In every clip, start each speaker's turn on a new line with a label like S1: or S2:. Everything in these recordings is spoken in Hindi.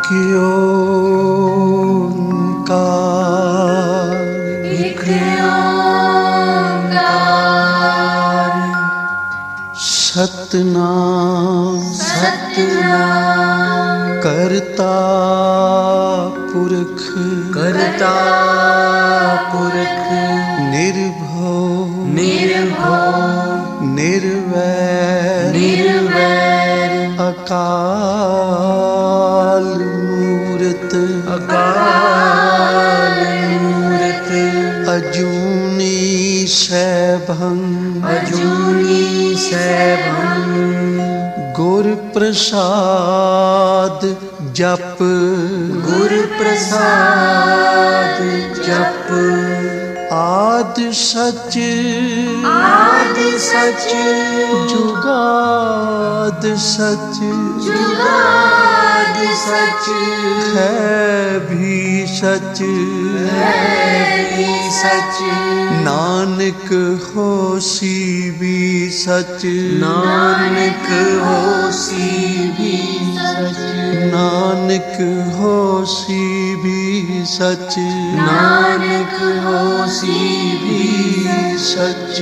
S1: एक ओंकार,
S2: एक ओंकार।
S1: सतनाम
S2: सतनाम
S1: करता पुरख,
S2: करता पुरख।
S1: निर्भव
S2: निर्भव
S1: निर्वैर
S2: निर्वैर।
S1: अकाल मूरत,
S2: अकाल मूरत।
S1: अजूनी सैभं,
S2: अजूनी सैभं।
S1: गुर प्रसाद जप,
S2: गुर प्रसाद जप।
S1: आद सच
S2: आद सच
S1: जुगाद सच,
S2: जुगाद सच।
S1: है भी सच
S2: है भी सच।
S1: नानक होसी भी सच,
S2: नानक होसी भी सच।
S1: नानक होसी भी सच,
S2: नानक होसी भी
S1: सच।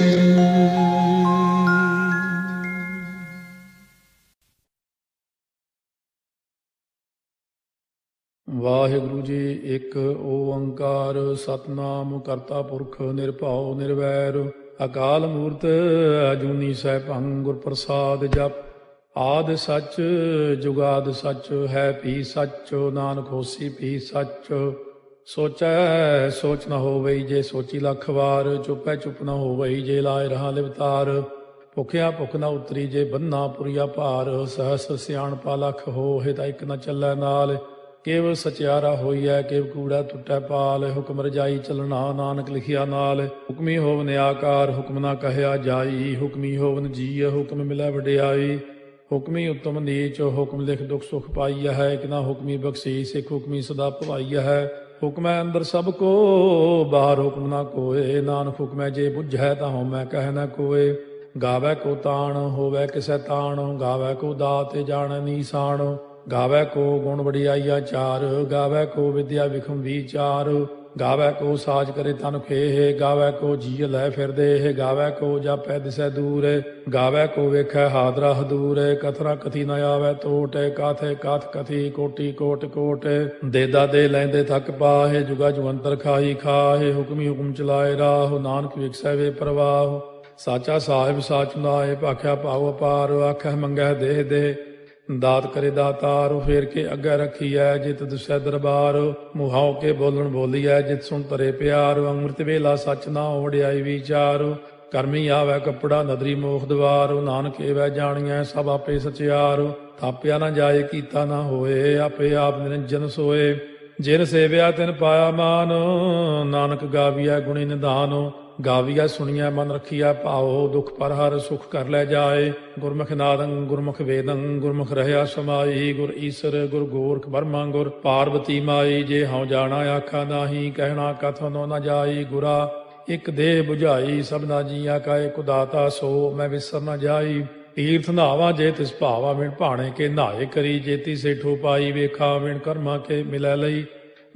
S3: ਵਾਹਿਗੁਰੂ ਜੀ। ਇੱਕ ਓੰਕਾਰ ਸਤਨਾਮ ਕਰਤਾ ਪੁਰਖ ਨਿਰਭਉ ਨਿਰਵੈਰ ਅਕਾਲ ਮੂਰਤ ਅਜੂਨੀ ਸੈਭੰ ਗੁਰ ਪ੍ਰਸਾਦ ਜਪ। ਆਦ ਸੱਚ ਜੁਗਾਦ ਸੱਚ ਹੈ ਭੀ ਸੱਚ ਨਾਨਕ ਹੋਸੀ ਭੀ ਸੱਚ। ਸੋਚੈ ਸੋਚ ਨ ਹੋਵਈ ਜੇ ਸੋਚੀ ਲੱਖ ਵਾਰ, ਚੁੱਪੈ ਚੁੱਪ ਨ ਹੋਵਈ ਜੇ ਲਾਏ ਰਹਾ ਲਿਵਤਾਰ। ਭੁਖਿਆ ਭੁਖ ਨ ਉਤਰੀ ਜੇ ਬੰਨਾ ਪੁਰੀਆ ਭਾਰ, ਸਹਸ ਸਿਆਣਪਾ ਲੱਖ ਹੋਏ ਤਾਂ ਇੱਕ ਨ ਚੱਲੈ ਨਾਲ। ਕੇਵ ਸਚਿਆਰਾ ਹੋਈਐ ਕੇਵ ਕੂੜਾ ਟੁੱਟੈ ਪਾਲ, ਹੁਕਮ ਰਜਾਈ ਚੱਲਣਾ ਨਾਨਕ ਲਿਖਿਆ ਨਾਲ। ਹੁਕਮੀ ਹੋਵਨ ਆਕਾਰ ਹੁਕਮ ਨਾ ਕਹਿਆ ਜਾਈ, ਹੁਕਮੀ ਹੋਵਨ ਜੀਅ ਹੁਕਮ ਮਿਲੈ ਵਡਿਆਈ। ਹੁਕਮੀ ਉੱਤਮ ਨੀਚ ਹੁਕਮ ਲਿਖ ਦੁਖ ਸੁਖ ਪਾਈਆ ਹੈ, ਇੱਕ ਨਾ ਹੁਕਮੀ ਬਖਸ਼ੀ ਸਿੱਖ ਹੁਕਮੀ ਸਦਾ ਭਵਾਈਆ ਹੈ। ਹੁਕਮੈ ਅੰਦਰ ਸਭ ਕੋ ਬਾਹਰ ਹੁਕਮ ਨਾ ਕੋਏ, ਨਾਨਕ ਹੁਕਮੈ ਜੇ ਬੁੱਝੈ ਤਾਂ ਹਉਮੈ ਕਹਿ ਨਾ ਕੋਏ। ਗਾਵੈ ਕੋ ਤਾਣ ਹੋਵੈ ਕਿਸੈ ਤਾਣ, ਗਾਵੈ ਕੋ ਦਾਤਿ ਜਾਣੈ ਨੀਸਾਨ। ਗਾਵੈ ਕੋ ਗੁਣ ਵਡਿਆਈਆ ਚਾਰ, ਗਾਵੈ ਕੋ ਵਿਦਿਆ ਵਿਖਮ ਵਿਚਾਰ। ਗਾਵੈ ਕੋ ਸਾਜ ਕਰੇ ਤਨ ਖੇਹ, ਗਾਵੈ ਕੋ ਜੀਅ ਲੈ ਫਿਰਦੇ। ਗਾਵੈ ਕੋ ਜਾਪੈ ਦਿਸੈ ਦੂਰ, ਗਾਵੈ ਕੋ ਵੇਖੈ ਹਾਦਰਾ ਹਦੂਰ। ਕਥਨਾ ਕਥੀ ਨ ਆਵੈ ਟੋਟ, ਕਾਥੇ ਕਾਥ ਕਥੀ ਕੋਟੀ ਕੋਟ ਕੋਟ। ਦੇਦਾ ਦੇ ਲੈਂਦੇ ਥੱਕ ਪਾਹੇ, ਜੁਗਾ ਜੁਗੰਤਰ ਖਾਈ ਖਾਹੇ। ਹੁਕਮੀ ਹੁਕਮ ਚਲਾਏ ਰਾਹ, ਨਾਨਕ ਵਿਖਸੈ ਵੇ ਪ੍ਰਵਾਹ। ਸਾਚਾ ਸਾਹਿਬ ਸਾਚ ਨਾਏ, ਭਾਖਿਆ ਭਾਉ ਅਪਾਰ। ਆਖੈ ਮੰਗੈ ਦੇਹ ਦੇ ਦਾਤ ਕਰੇ ਦਾਤਾਰ। ਫੇਰ ਕੇ ਅੱਗੇ ਰੱਖੀਐ ਜਿਤ ਦਿਸੈ ਦਰਬਾਰ, ਮੁਹਾਉ ਕੇ ਬੋਲਣ ਬੋਲੀਐ ਜਿਤ ਸੁਣ ਤਰੇ ਪਿਆਰ। ਅੰਮ੍ਰਿਤ ਵੇਲਾ ਸੱਚ ਨਾ ਵਡਿਆਈ ਵਿਚਾਰ, ਕਰਮੀ ਆਵੈ ਕੱਪੜਾ ਨਦਰੀ ਮੋਖ ਦਵਾਰ। ਨਾਨਕ ਏਵੈ ਜਾਣੀਐ ਸਭ ਆਪੇ ਸਚਿਆਰ, ਥਾਪਿਆ ਨਾ ਜਾਏ ਕੀਤਾ ਨਾ ਹੋਏ। ਆਪੇ ਆਪ ਨਿਰੰਜਨ ਸੋਏ, ਜਿਨ ਸੇਵਿਆ ਤਿਨ ਪਾਇਆ ਮਾਨ। ਨਾਨਕ ਗਾਵੀਐ ਗੁਣੀ ਨਿਧਾਨ, ਗਾਵੀਐ ਸੁਣੀਐ ਮਨ ਰੱਖੀਐ ਭਾਉ। ਦੁਖ ਪਰ ਹਰ ਸੁਖ ਕਰ ਲੈ ਜਾਏ, ਗੁਰਮੁਖ ਨਾਦੰ ਗੁਰਮੁਖ ਵੇਦੰ। ਗੁਰਮੁਖ ਰਹਿਆ ਸਮਾਈ, ਗੁਰ ਈਸਰ ਗੁਰ ਗੋਰਖ ਬਰਮਾ ਗੁਰ ਪਾਰਬਤੀ ਮਾਈ। ਜੇ ਹਉ ਜਾਣਾ ਆਖਾ ਨਾਹੀ, ਕਹਿਣਾ ਕਥਨੋ ਨ ਜਾਈ। ਗੁਰਾ ਇੱਕ ਦੇਹ ਬੁਝਾਈ, ਸਭਨਾ ਜੀਆਂ ਕਾ ਏਕ ਦਾਤਾ। ਸੋ ਮੈਂ ਵਿਸਰ ਨ ਜਾਈ, ਤੀਰਥ ਨਾਵਾ ਜੇ ਤਿਸ ਭਾਵਾ। ਵਿਣ ਭਾਣੇ ਕੇ ਨਹਾਏ ਕਰੀ, ਜੇਤੀ ਸੇਠੋ ਪਾਈ। ਵੇਖਾ ਵਿਣ ਕਰਮਾ ਕੇ ਮਿਲੈ ਲਈ,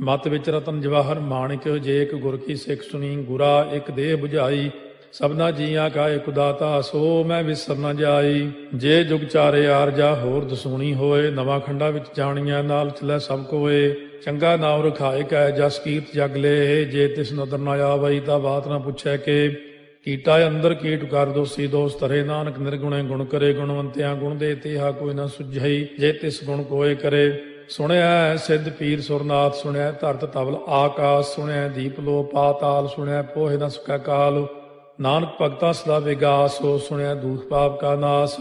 S3: ਮਤ ਵਿੱਚ ਰਤਨ ਜਵਾਹਰ ਮਾਣਿਕ। ਜੇ ਇੱਕ ਗੁਰ ਕੀ ਸਿੱਖ ਸੁਣੀ, ਗੁਰਾ ਇੱਕ ਦੇਹ ਬੁਝਾਈ। ਸਭਨਾ ਜੀਆਂ ਕਾ ਏਕ ਦਾਤਾ, ਸੋ ਮੈਂ ਵਿਸਰ ਨ ਜਾਈ। ਜੇ ਜੁਗ ਚਾਰੇ ਆਰਜਾ ਹੋਰ ਦਸੂਣੀ ਹੋਏ, ਨਵਾਂ ਖੰਡਾ ਵਿੱਚ ਜਾਣੀਆਂ ਨਾਲ ਚਲੈ ਸਭ ਕੋਏ। ਚੰਗਾ ਨਾਮ ਰਖਾਏ ਕੈ ਜਸ ਕੀਰਤ ਜਗ ਲੇ, ਜੇ ਤਿਸ ਨਦਰ ਨ ਆਵਈ ਤਾਂ ਬਾਤ ਨ ਪੁੱਛੈ ਕੇ। ਕੀਟਾ ਅੰਦਰ ਕੀਟ ਕਰ ਦੋਸੀ ਦੋਸ ਧਰੇ, ਨਾਨਕ ਨਿਰਗੁਣੇ ਗੁਣ ਕਰੇ। ਗੁਣਵੰਤਿਆਂ ਗੁਣ ਦੇ ਤੇਹਾ ਕੋਈ ਨ ਸੁਝਈ, ਜੇ ਤਿਸ ਗੁਣ ਕੋਏ ਕਰੇ। ਸੁਣਿਆ ਸਿੱਧ ਪੀਰ ਸੁਰਨਾਥ, ਸੁਣਿਆ ਧਰਤ ਤਵਲ ਆਕਾਸ। ਸੁਣਿਆ ਦੀਪ ਲੋ ਪਾਤਾਲ, ਸੁਣਿਆ ਪੋਹੇ ਨ ਸਕੈ ਕਾਲ। ਨਾਨਕ ਭਗਤਾਂ ਸਦਾ ਵਿਗਾਸ, ਸੁਣਿਆ ਦੂਖ ਪਾਪ ਕਾ ਨਾਸ।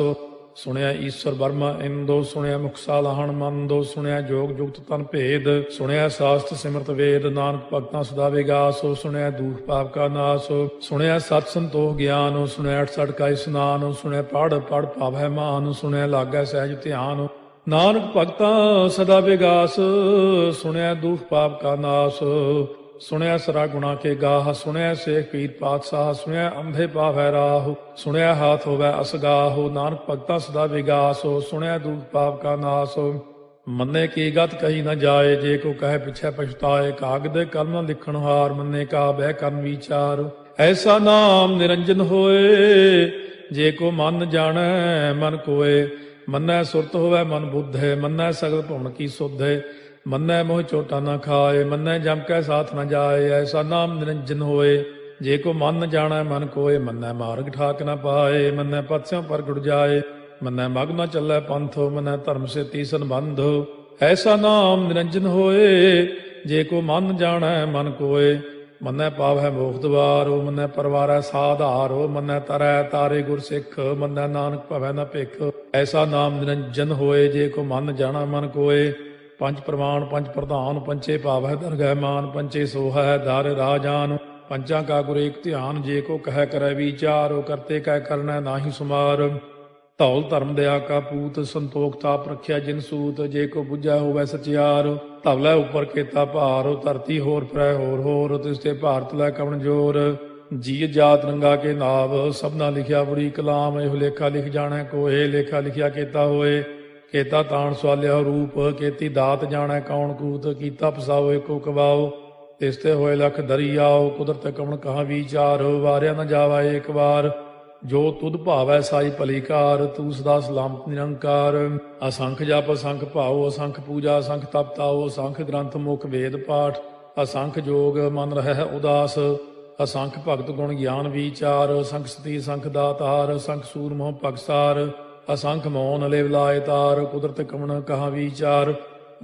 S3: ਸੁਣਿਆ ਈਸ਼ਵਰ ਬਰਮਾ ਇੰਦੋ, ਸੁਣਿਆ ਮੁਖ ਸਾਲਾਹਣ ਮੰਦੋ। ਸੁਣਿਆ ਜੋਗ ਜੁਗਤ ਤਨ ਭੇਦ, ਸੁਣਿਆ ਸਾਸਤ ਸਿਮਰਤ ਵੇਦ। ਨਾਨਕ ਭਗਤਾਂ ਸਦਾ ਵਿਗਾਸ, ਸੁਣਿਆ ਦੂਖ ਪਾਪ ਕਾ ਨਾਸ। ਸੁਣਿਆ ਸਤ ਸੰਤੋਖ ਗਿਆਨ, ਸੁਣਿਆ 68 ਕਾ ਇਸਨਾਨ। ਸੁਣਿਆ ਪੜ ਪੜ ਪਾਵੈ ਮਾਨ, ਸੁਣਿਆ ਲਾਗੈ ਸਹਿਜ ਧਿਆਨ। ਨਾਨਕ ਭਗਤਾਂ ਸਦਾ ਵਿਗਾਸ, ਸੁਣਿਆ ਦੁਖ ਪਾਪ ਕਾ ਨਾਸ। ਸੁਣਿਆ ਸਰਾ ਗੁਣਾ ਕੇ ਗਾਹ, ਸੁਣਿਆ ਸੇਖ ਪੀਰ ਪਾਤਸ਼ਾਹ। ਸੁਣਿਆ ਅੰਧੇ ਪਾਵੈ ਰਾਹ, ਸੁਣਿਆ ਹਾਥ ਹੋਵੈ ਅਸਗਾਹ। ਨਾਨਕ ਭਗਤਾਂ ਸਦਾ ਵਿਗਾਸ, ਸੁਣਿਆ ਦੁਖ ਪਾਪ ਕਾ ਨਾਸ। ਮੰਨੇ ਕੀ ਗਤ ਕਹੀ ਨਾ ਜਾਏ, ਜੇ ਕੋ ਕਹੇ ਪਿਛੈ ਪਛਤਾਏ। ਕਾਗਦ ਕਲਮ ਨ ਲਿਖਣ ਹਾਰ, ਮੰਨੇ ਕਾ ਬਹਿ ਕਰਨ ਵਿਚਾਰ। ਐਸਾ ਨਾਮ ਨਿਰੰਜਨ ਹੋਏ, ਜੇ ਕੋ ਮਨ ਜਾਣੈ ਮਨ ਕੋਏ। ਮੰਨੈ ਸੁਰਤ ਹੋਵੈ ਮਨ ਬੁੱਧੇ, ਮੰਨੈ ਸਗਲ ਭਵਨ ਕੀ ਸੁਧੇ। ਮੰਨੈ ਮੋਹ ਚੋਟਾ ਨਾ ਖਾਏ, ਮੰਨੈ ਜਮ ਕੈ ਸਾਥ ਨ ਜਾਏ। ਐਸਾ ਨਾਮ ਨਿਰੰਜਨ ਹੋਏ, ਜੇ ਕੋ ਮਨ ਜਾਣੈ ਮਨ ਕੋਏ। ਮੰਨੈ ਮਾਰਗ ਠਾਕ ਨ ਪਾਏ, ਮੰਨੈ ਪਥਿਓਂ ਪ੍ਰਗਟ ਜਾਏ। ਮੰਨੈ ਮਗ ਨ ਚੱਲੈ ਪੰਥ, ਮੰਨੈ ਧਰਮ ਸੇਤੀ ਸੰਬੰਧ। ਐਸਾ ਨਾਮ ਨਿਰੰਜਨ ਹੋਏ, ਜੇ ਕੋ ਮਨ ਜਾਣੈ ਮਨ ਕੋਏ। ਮੰਨੈ ਪਾਵੈ ਮੋਖ ਦੁਆਰੋ, ਮੰਨੈ ਪਰਵਾਰੈ ਸਾਧਾਰੋ। ਮੰਨੈ ਤਰੈ ਤਾਰੇ ਗੁਰ ਸਿੱਖ, ਮੰਨੈ ਨਾਨਕ ਭਵੈ ਨ ਭਿਖ। ਐਸਾ ਨਾਮ ਨਿਰੰਜਨ ਹੋਏ, ਜੇ ਕੋ ਮਨ ਜਾਣੈ ਮਨ ਕੋਏ। ਪੰਜ ਪ੍ਰਮਾਣ ਪੰਜ ਪ੍ਰਧਾਨ, ਪੰਚੇ ਭਾਵੈ ਦਰਗਹਿ ਮਾਨ। ਪੰਚੇ ਸੋਹੈ ਦਰ ਰਾਜਾਨ, ਪੰਚਾਂ ਕਾ ਗੁਰ ਏਕ ਧਿਆਨ। ਜੇ ਕੋ ਕਹਿ ਕਰੈ ਵਿਚਾਰੋ, ਕਰਤੇ ਕਹਿ ਕਰਨੈ ਨਾਹੀ ਸੁਮਾਰ। ਧੌਲ ਧਰਮ ਦਇਆ ਕਾ ਪੂਤ, ਸੰਤੋਖ ਤਾਪ ਰੱਖਿਆ ਜਿਨ ਸੂਤ। ਜੇ ਕੋ ਬੁੱਝੈ ਹੋਵੈ ਸਚਿਆਰ, ਧਵਲੇ ਉਪਰ ਕੇਤਾ ਭਾਰ। ਧਰਤੀ ਹੋਰ ਫਿਰੈ ਹੋਰ ਹੋਰ, ਤਿਸ ਤੇ ਭਾਰਤ ਲੈ ਕਵਣ ਜੋਰ। ਜੀ ਜਾਤ ਰੰਗਾ ਕੇ ਨਾਵ, ਸਭਨਾ ਲਿਖਿਆ ਬੁਰੀ ਕਲਾਮ। ਇਹੋ ਲੇਖਾ ਲਿਖ ਜਾਣੈ ਕੋਏ, ਲੇਖਾ ਲਿਖਿਆ ਕੇਤਾ ਹੋਏ। ਕੇਤਾ ਤਾਣ ਸਵਾਲਿਆ ਰੂਪ, ਕੀਤੀ ਦਾਤ ਜਾਣੈ ਕੌਣ ਕੂਤ। ਕੀਤਾ ਪਸਾਓ ਏਕੋ ਕਵਾਓ, ਤਿਸ ਤੇ ਹੋਏ ਲਖ ਦਰਿਆਓ। ਕੁਦਰਤ ਕਵਣ ਕਹਾ ਵਿਚਾਰ, ਵਾਰਿਆ ਨ ਜਾਵਾ ਏਕ ਵਾਰ। ਜੋ ਤੁਧ ਭਾਵੈ ਸਾਈ ਭਲੀ ਕਾਰ, ਤੂੰ ਸਦਾ ਸਲਾਮਤ ਨਿਰੰਕਾਰ। ਅਸੰਖ ਜਪ ਅਸੰਖ ਭਾਉ, ਅਸੰਖ ਪੂਜਾ ਅਸੰਖ ਤਪ ਤਾਉ। ਅਸੰਖ ਗ੍ਰੰਥ ਮੁਖ ਵੇਦ ਪਾਠ, ਅਸੰਖ ਜੋਗ ਮਨ ਰਹਿ ਉਦਾਸ। ਅਸੰਖ ਭਗਤ ਗੁਣ ਗਿਆਨ ਵਿਚਾਰ, ਅਸੰਖ ਸਤੀ ਅਸੰਖ ਦਾਤਾਰ। ਅਸੰਖ ਸੂਰ ਮੋਹ ਭਗਸਾਰ, ਅਸੰਖ ਮੌਨ ਲਿਵ ਲਾਇ ਤਾਰ। ਕੁਦਰਤ ਕਵਣ ਕਹਾ ਵਿਚਾਰ,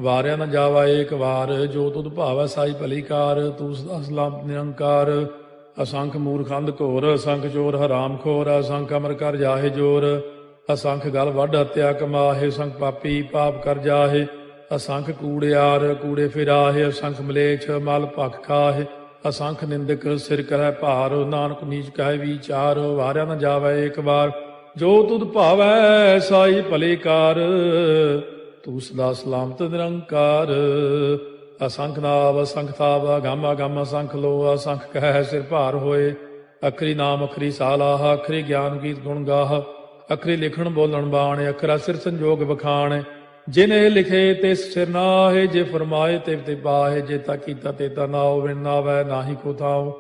S3: ਵਾਰਿਆ ਨ ਜਾਵਾ ਏਕ ਵਾਰ। ਜੋ ਤੁਧ ਭਾਵੈ ਸਾਈ ਭਲੀ ਕਾਰ, ਤੂੰ ਸਦਾ ਸਲਾਮਤ ਨਿਰੰਕਾਰ। ਅਸੰਖ ਮੂਰਖ ਅੰਧ ਘੋਰ, ਅਸੰਖ ਚੋਰ ਹਰਾਮ ਖੋਰ। ਅਸੰਖ ਅਮਰ ਕਰ ਜਾਹੇ ਜੋਰ, ਅਸੰਖ ਗਲ ਵੱਢ ਹੱਤਿਆ ਕਮਾਹੇ। ਅਸੰਖ ਪਾਪੀ ਪਾਪ ਕਰ ਜਾਹੇ, ਅਸੰਖ ਕੂੜਿਆਰ ਕੂੜੇ ਫਿਰਾਹੇ। ਅਸੰਖ ਮਲੇਛ ਮਲ ਭਖ ਖਾਹੇ, ਅਸੰਖ ਨਿੰਦਕ ਸਿਰ ਕਰੈ ਭਾਰ। ਨਾਨਕ ਨੀਚ ਕਹਿ ਵਿਚਾਰ, ਵਾਰਿਆ ਨ ਜਾਵੈ ਏਕ ਵਾਰ। ਜੋ ਤੁਧ ਭਾਵੈ ਸਾਈ ਭਲੀ ਕਾਰ, ਤੂੰ ਸਦਾ ਸਲਾਮਤ ਨਿਰੰਕਾਰ। ਅਸੰਖ ਨਾਵ ਅਸੰਖ ਥਾਵ, ਅਗੰਮ ਅਗੰਮ ਅਸੰਖ ਲੋ। ਅਸੰਖ ਕਹਿ ਸਿਰ ਭਾਰ ਹੋਏ, ਅਖਰੀ ਨਾਮ ਅਖਰੀ ਸਾਲਾਹ। ਅਖਰੀ ਗਿਆਨ ਗੀਤ ਗੁਣ ਗਾਹ, ਅਖਰੀ ਲਿਖਣ ਬੋਲਣ ਬਾਣ। ਅਖਰਾ ਸਿਰ ਸੰਜੋਗ ਬਖਾਣ, ਜਿਨ ਇਹ ਲਿਖੇ ਤਿਸ ਸਿਰ ਨਾਹੇ। ਜੇ ਫਰਮਾਏ ਤਿਵ ਤੇ ਪਾਹੇ, ਜੇ ਤਾ ਕੀਤਾ ਤੇ ਤਾ ਨਾਉ। ਵਿਣ ਨਾਵੈ ਨਾਹੀ ਕੋ ਥਾਉ,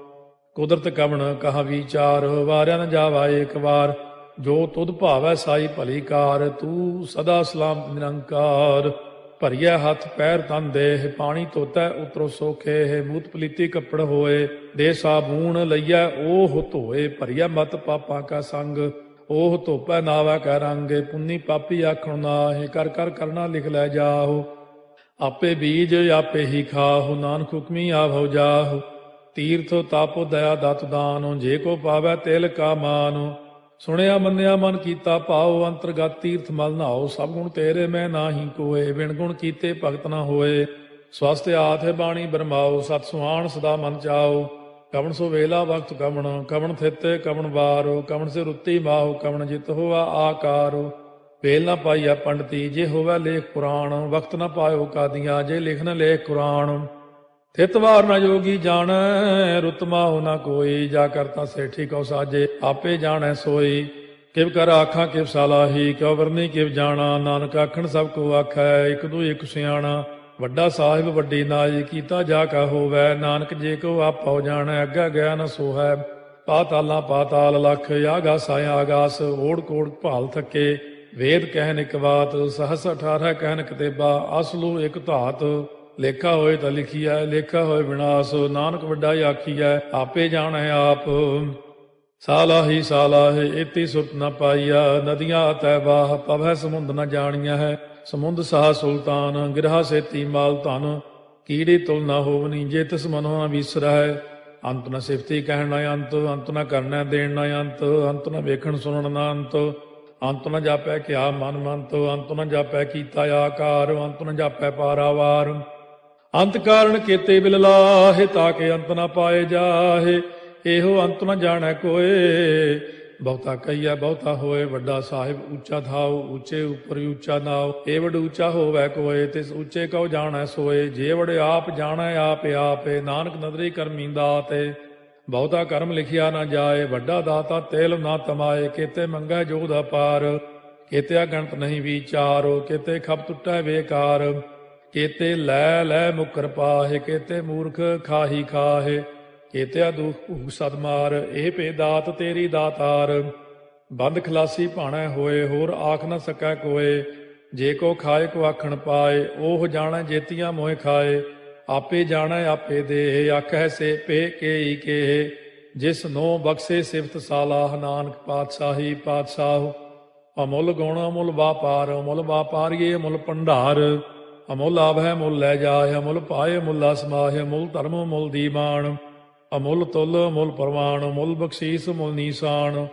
S3: ਕੁਦਰਤ ਕਵਣ ਕਹਾ ਵਿਚਾਰ। ਵਾਰਿਆ ਨ ਜਾਵਾ ਏਕ ਵਾਰ, ਜੋ ਤੁਧ ਭਾਵੈ ਸਾਈ ਭਲੀ ਕਾਰ। ਤੂੰ ਸਦਾ ਸਲਾਮਤ ਨਿਰੰਕਾਰ। ਭਰੀਐ ਹੱਥ ਪੈਰ ਤਨ ਦੇਹ, ਪਾਣੀ ਧੋਤੈ ਉਤਰੋ ਸੋਖੇ। ਮੂਤ ਪਲੀਤੀ ਕੱਪੜ ਹੋਏ, ਦੇ ਸਾਬੂਣ ਲਈਐ ਓਹ ਧੋਏ। ਭਰੀਐ ਮਤ ਪਾਪਾਂ ਕਾ ਸੰਗ, ਓਹ ਧੋਪੈ ਨਾਵੈ ਕੈ ਰੰਗ। ਪੁੰਨੀ ਪਾਪੀ ਆਖਣ ਨਾਹੀ, ਕਰ ਕਰ ਕਰਨਾ ਲਿਖ ਲੈ ਜਾਹੋ। ਆਪੇ ਬੀਜ ਆਪੇ ਹੀ ਖਾਹੋ, ਨਾਨਕ ਹੁਕਮੀ ਆਵੋ ਜਾਹੋ। ਤੀਰਥ ਤਾਪੋ ਦਇਆ ਦਤ ਦਾਨੋ, ਜੇ ਕੋ ਪਾਵੈ ਤਿਲ ਕਾ ਮਾਨੋ। ਸੁਣਿਆ ਮੰਨਿਆ ਮਨ ਕੀਤਾ ਭਾਉ, ਅੰਤਰਗਤ ਤੀਰਥ ਮਲ ਨਹਾਓ। ਸਭ ਗੁਣ ਤੇਰੇ ਮੈਂ ਨਾਹੀ ਕੋਏ, ਬਿਨ ਗੁਣ ਕੀਤੇ ਭਗਤ ਨਾ ਹੋਏ। ਸਵਸਤ ਆਥ ਹੈ ਬਾਣੀ ਬਰਮਾਓ, ਸਤ ਸੁਹਾਣ ਸਦਾ ਮਨ ਚਾਓ। ਕਵਣ ਸੋ ਵੇਲਾ ਵਕਤ ਕਵਣ, ਕਵਣ ਥਿਤੇ ਕਵਣ ਵਾਰੋ। ਕਵਣ ਸੇ ਰੁੱਤੀ ਮਾਹੋ, ਕਵਣ ਜਿਤ ਹੋਆ ਆਕਾਰੋ। ਵੇਲ ਨਾ ਪਾਈਆ ਪੰਡਤੀ, ਜੇ ਹੋਵੈ ਲੇਖ ਪੁਰਾਣ। ਵਕਤ ਨਾ ਪਾਇਓ ਕਾਦੀਆਂ, ਜੇ ਲਿਖ ਨ ਲੇਖ ਕੁਰਾਨ। ਥਿਤ ਵਾਰ ਨ ਜੋਗੀ ਜਾਣੈ, ਰੁੱਤ ਮਾਹੁ ਨ ਕੋਈ। ਜਾ ਕਰਤਾ ਸੇਠੀ ਕਉ ਸਾਜੇ, ਆਪੇ ਜਾਣੈ ਸੋਈ। ਕਿਵ ਕਰ ਆਖਾਂ ਕਿਵ ਸਾਲਾਹੀ, ਕਿਉ ਵਰਨੀ ਕਿਵ ਜਾਣਾ। ਨਾਨਕ ਆਖਣ ਸਭ ਕੋ ਆਖੈ, ਇਕ ਦੂ ਇਕ ਸਿਆਣਾ। ਵੱਡਾ ਸਾਹਿਬ ਵੱਡੀ ਨਾਈ, ਕੀਤਾ ਜਾ ਕਾ ਹੋਵੈ। ਨਾਨਕ ਜੇ ਕੋ ਆਪਉ ਜਾਣੈ, ਅੱਗਾ ਗਿਆ ਨ ਸੋਹੈ। ਪਾਤਾਲਾਂ ਪਾਤਾਲ ਲਖ, ਆਗਾਸਾਂ ਆਗਾਸ। ਓੜ ਕੋੜ ਭਾਲ ਥੱਕੇ, ਵੇਦ ਕਹਿਨ ਇਕ ਬਾਤ। ਸਹਸ 18 ਕਹਿਨ ਕਤੇਬਾ, ਅਸਲੂ ਇਕ ਧਾਤ। ਲੇਖਾ ਹੋਏ ਤਾਂ ਲਿਖੀਐ, ਲੇਖਾ ਹੋਏ ਵਿਨਾਸ਼। ਨਾਨਕ ਵੱਡਾ ਆਖੀਐ, ਆਪੇ ਜਾਣੈ ਆਪ। ਸਾਲਾਹੀ ਸਾਲਾਹੇ, ਏਤੀ ਸੁਰਤ ਨ ਪਾਈਆ। ਨਦੀਆਂ ਤੈ ਬਾਹ, ਪਵੈ ਸਮੁੰਦ ਨ ਜਾਣੀਐ ਹੈ। ਸਮੁੰਦ ਸਾਹ ਸੁਲਤਾਨ, ਗਿਰਹਾ ਸੇਤੀ ਮਾਲ ਧਨ। ਕੀੜੀ ਤੁਲ ਨ ਹੋਵਨੀ, ਜੇ ਤਿਸ ਮਨੋ ਨ ਵਿਸਰੈ। ਅੰਤ ਨ ਸਿਫਤੀ ਕਹਿਣ ਨ ਅੰਤ, ਅੰਤ ਨ ਕਰਨੈ ਦੇਣ ਨ ਅੰਤ। ਅੰਤ ਨ ਵੇਖਣ ਸੁਣਨ ਨ ਅੰਤ, ਅੰਤ ਨ ਜਾਪੈ ਕਿਆ ਮਨ ਮੰਤ। ਅੰਤ ਨ ਜਾਪੈ ਕੀਤਾ ਆਕਾਰ, ਅੰਤ ਨ ਜਾਪੈ ਪਾਰਾਵਾਰ। ਅੰਤ ਕਾਰਨ ਕੀਤੇ ਬਿਲ ਲਾਹੇ, ਤਾਕੇ ਅੰਤ ਨ ਪਾਏ ਜਾਹੇ। ਇਹੋ ਅੰਤ ਨ ਜਾਣੈ ਕੋਏ, ਬਹੁਤਾ ਕਹੀਐ ਬਹੁਤਾ ਹੋਏ। ਵੱਡਾ ਸਾਹਿਬ ਉੱਚਾ ਥਾਉ, ਉੱਚੇ ਉੱਪਰ ਉੱਚਾ ਨਾਉ। ਏ ਵਡ ਉੱਚਾ ਹੋਵੈ ਕੋਏ, ਤਿਸ ਉੱਚੇ ਕਉ ਜਾਣੈ ਸੋਏ। ਜੇ ਵਡ ਆਪ ਜਾਣੈ ਆਪੇ ਆਪੇ, ਨਾਨਕ ਨਦਰੀ ਕਰਮੀ ਦਾਤੇ। ਬਹੁਤਾ ਕਰਮ ਲਿਖਿਆ ਨਾ ਜਾਏ, ਵੱਡਾ ਦਾਤਾ ਤੇਲ ਨਾ ਤਮਾਏ। ਕੀਤੇ ਮੰਗੈ ਜੋਧ ਅਪਾਰ, ਕੇਤੇ ਅਗਣਤ ਨਹੀਂ ਵਿਚਾਰ, ਕੇਤੇ ਖਪ ਟੁੱਟੈ ਬੇਕਾਰ, ਕੇਤੇ ਲੈ ਲੈ ਮੁਕਰ ਪਾਹੇ, ਕੇਤੇ ਮੂਰਖ ਖਾਹੀ ਖਾਹੇ, ਕੇਤੇ ਦੁਖ ਭੂਖ ਸਦ ਮਾਰ, ਇਹ ਭੇ ਦਾਤ ਤੇਰੀ ਦਾਤਾਰ। ਬੰਦ ਖਲਾਸੀ ਭਾਣੈ ਹੋਏ, ਹੋਰ ਆਖ ਨ ਸਕੈ ਕੋਏ, ਜੇ ਕੋ ਖਾਏ ਕੋ ਆਖਣ ਪਾਏ, ਉਹ ਜਾਣੈ ਜੇਤੀਆਂ ਮੋਹਿ ਖਾਏ, ਆਪੇ ਜਾਣੈ ਆਪੇ ਦੇ, ਆਖੈ ਸੇ ਪੇ ਕੇਈ ਕੇ, ਜਿਸ ਨੋ ਬਖਸ਼ੇ ਸਿਫਤ ਸਾਲਾਹ, ਨਾਨਕ ਪਾਤਸ਼ਾਹੀ ਪਾਤਸ਼ਾਹ। ਅਮੁੱਲ ਗੁਣ ਅਮੁੱਲ ਵਾਪਾਰ, ਅਮੁੱਲ ਵਾਪਾਰੀਏ ਅਮੁੱਲ ਭੰਡਾਰ, ਅਮੁੱਲ ਆਭੈ ਮੁੱਲ ਲੈ ਜਾਏ, ਅਮੁੱਲ ਪਾਏ ਮੁੱਲਾ ਸਮਾਹੇ, ਅਮੁੱਲ ਧਰਮ ਮੁੱਲ ਦੀਵਾਨ, ਅਮੁੱਲ ਤੁਲ ਅਮੁੱਲ ਪ੍ਰਵਾਨ, ਅਮੁੱਲ ਬਖਸ਼ੀਸ ਮੁੱਲ ਨੀਸਾਨ,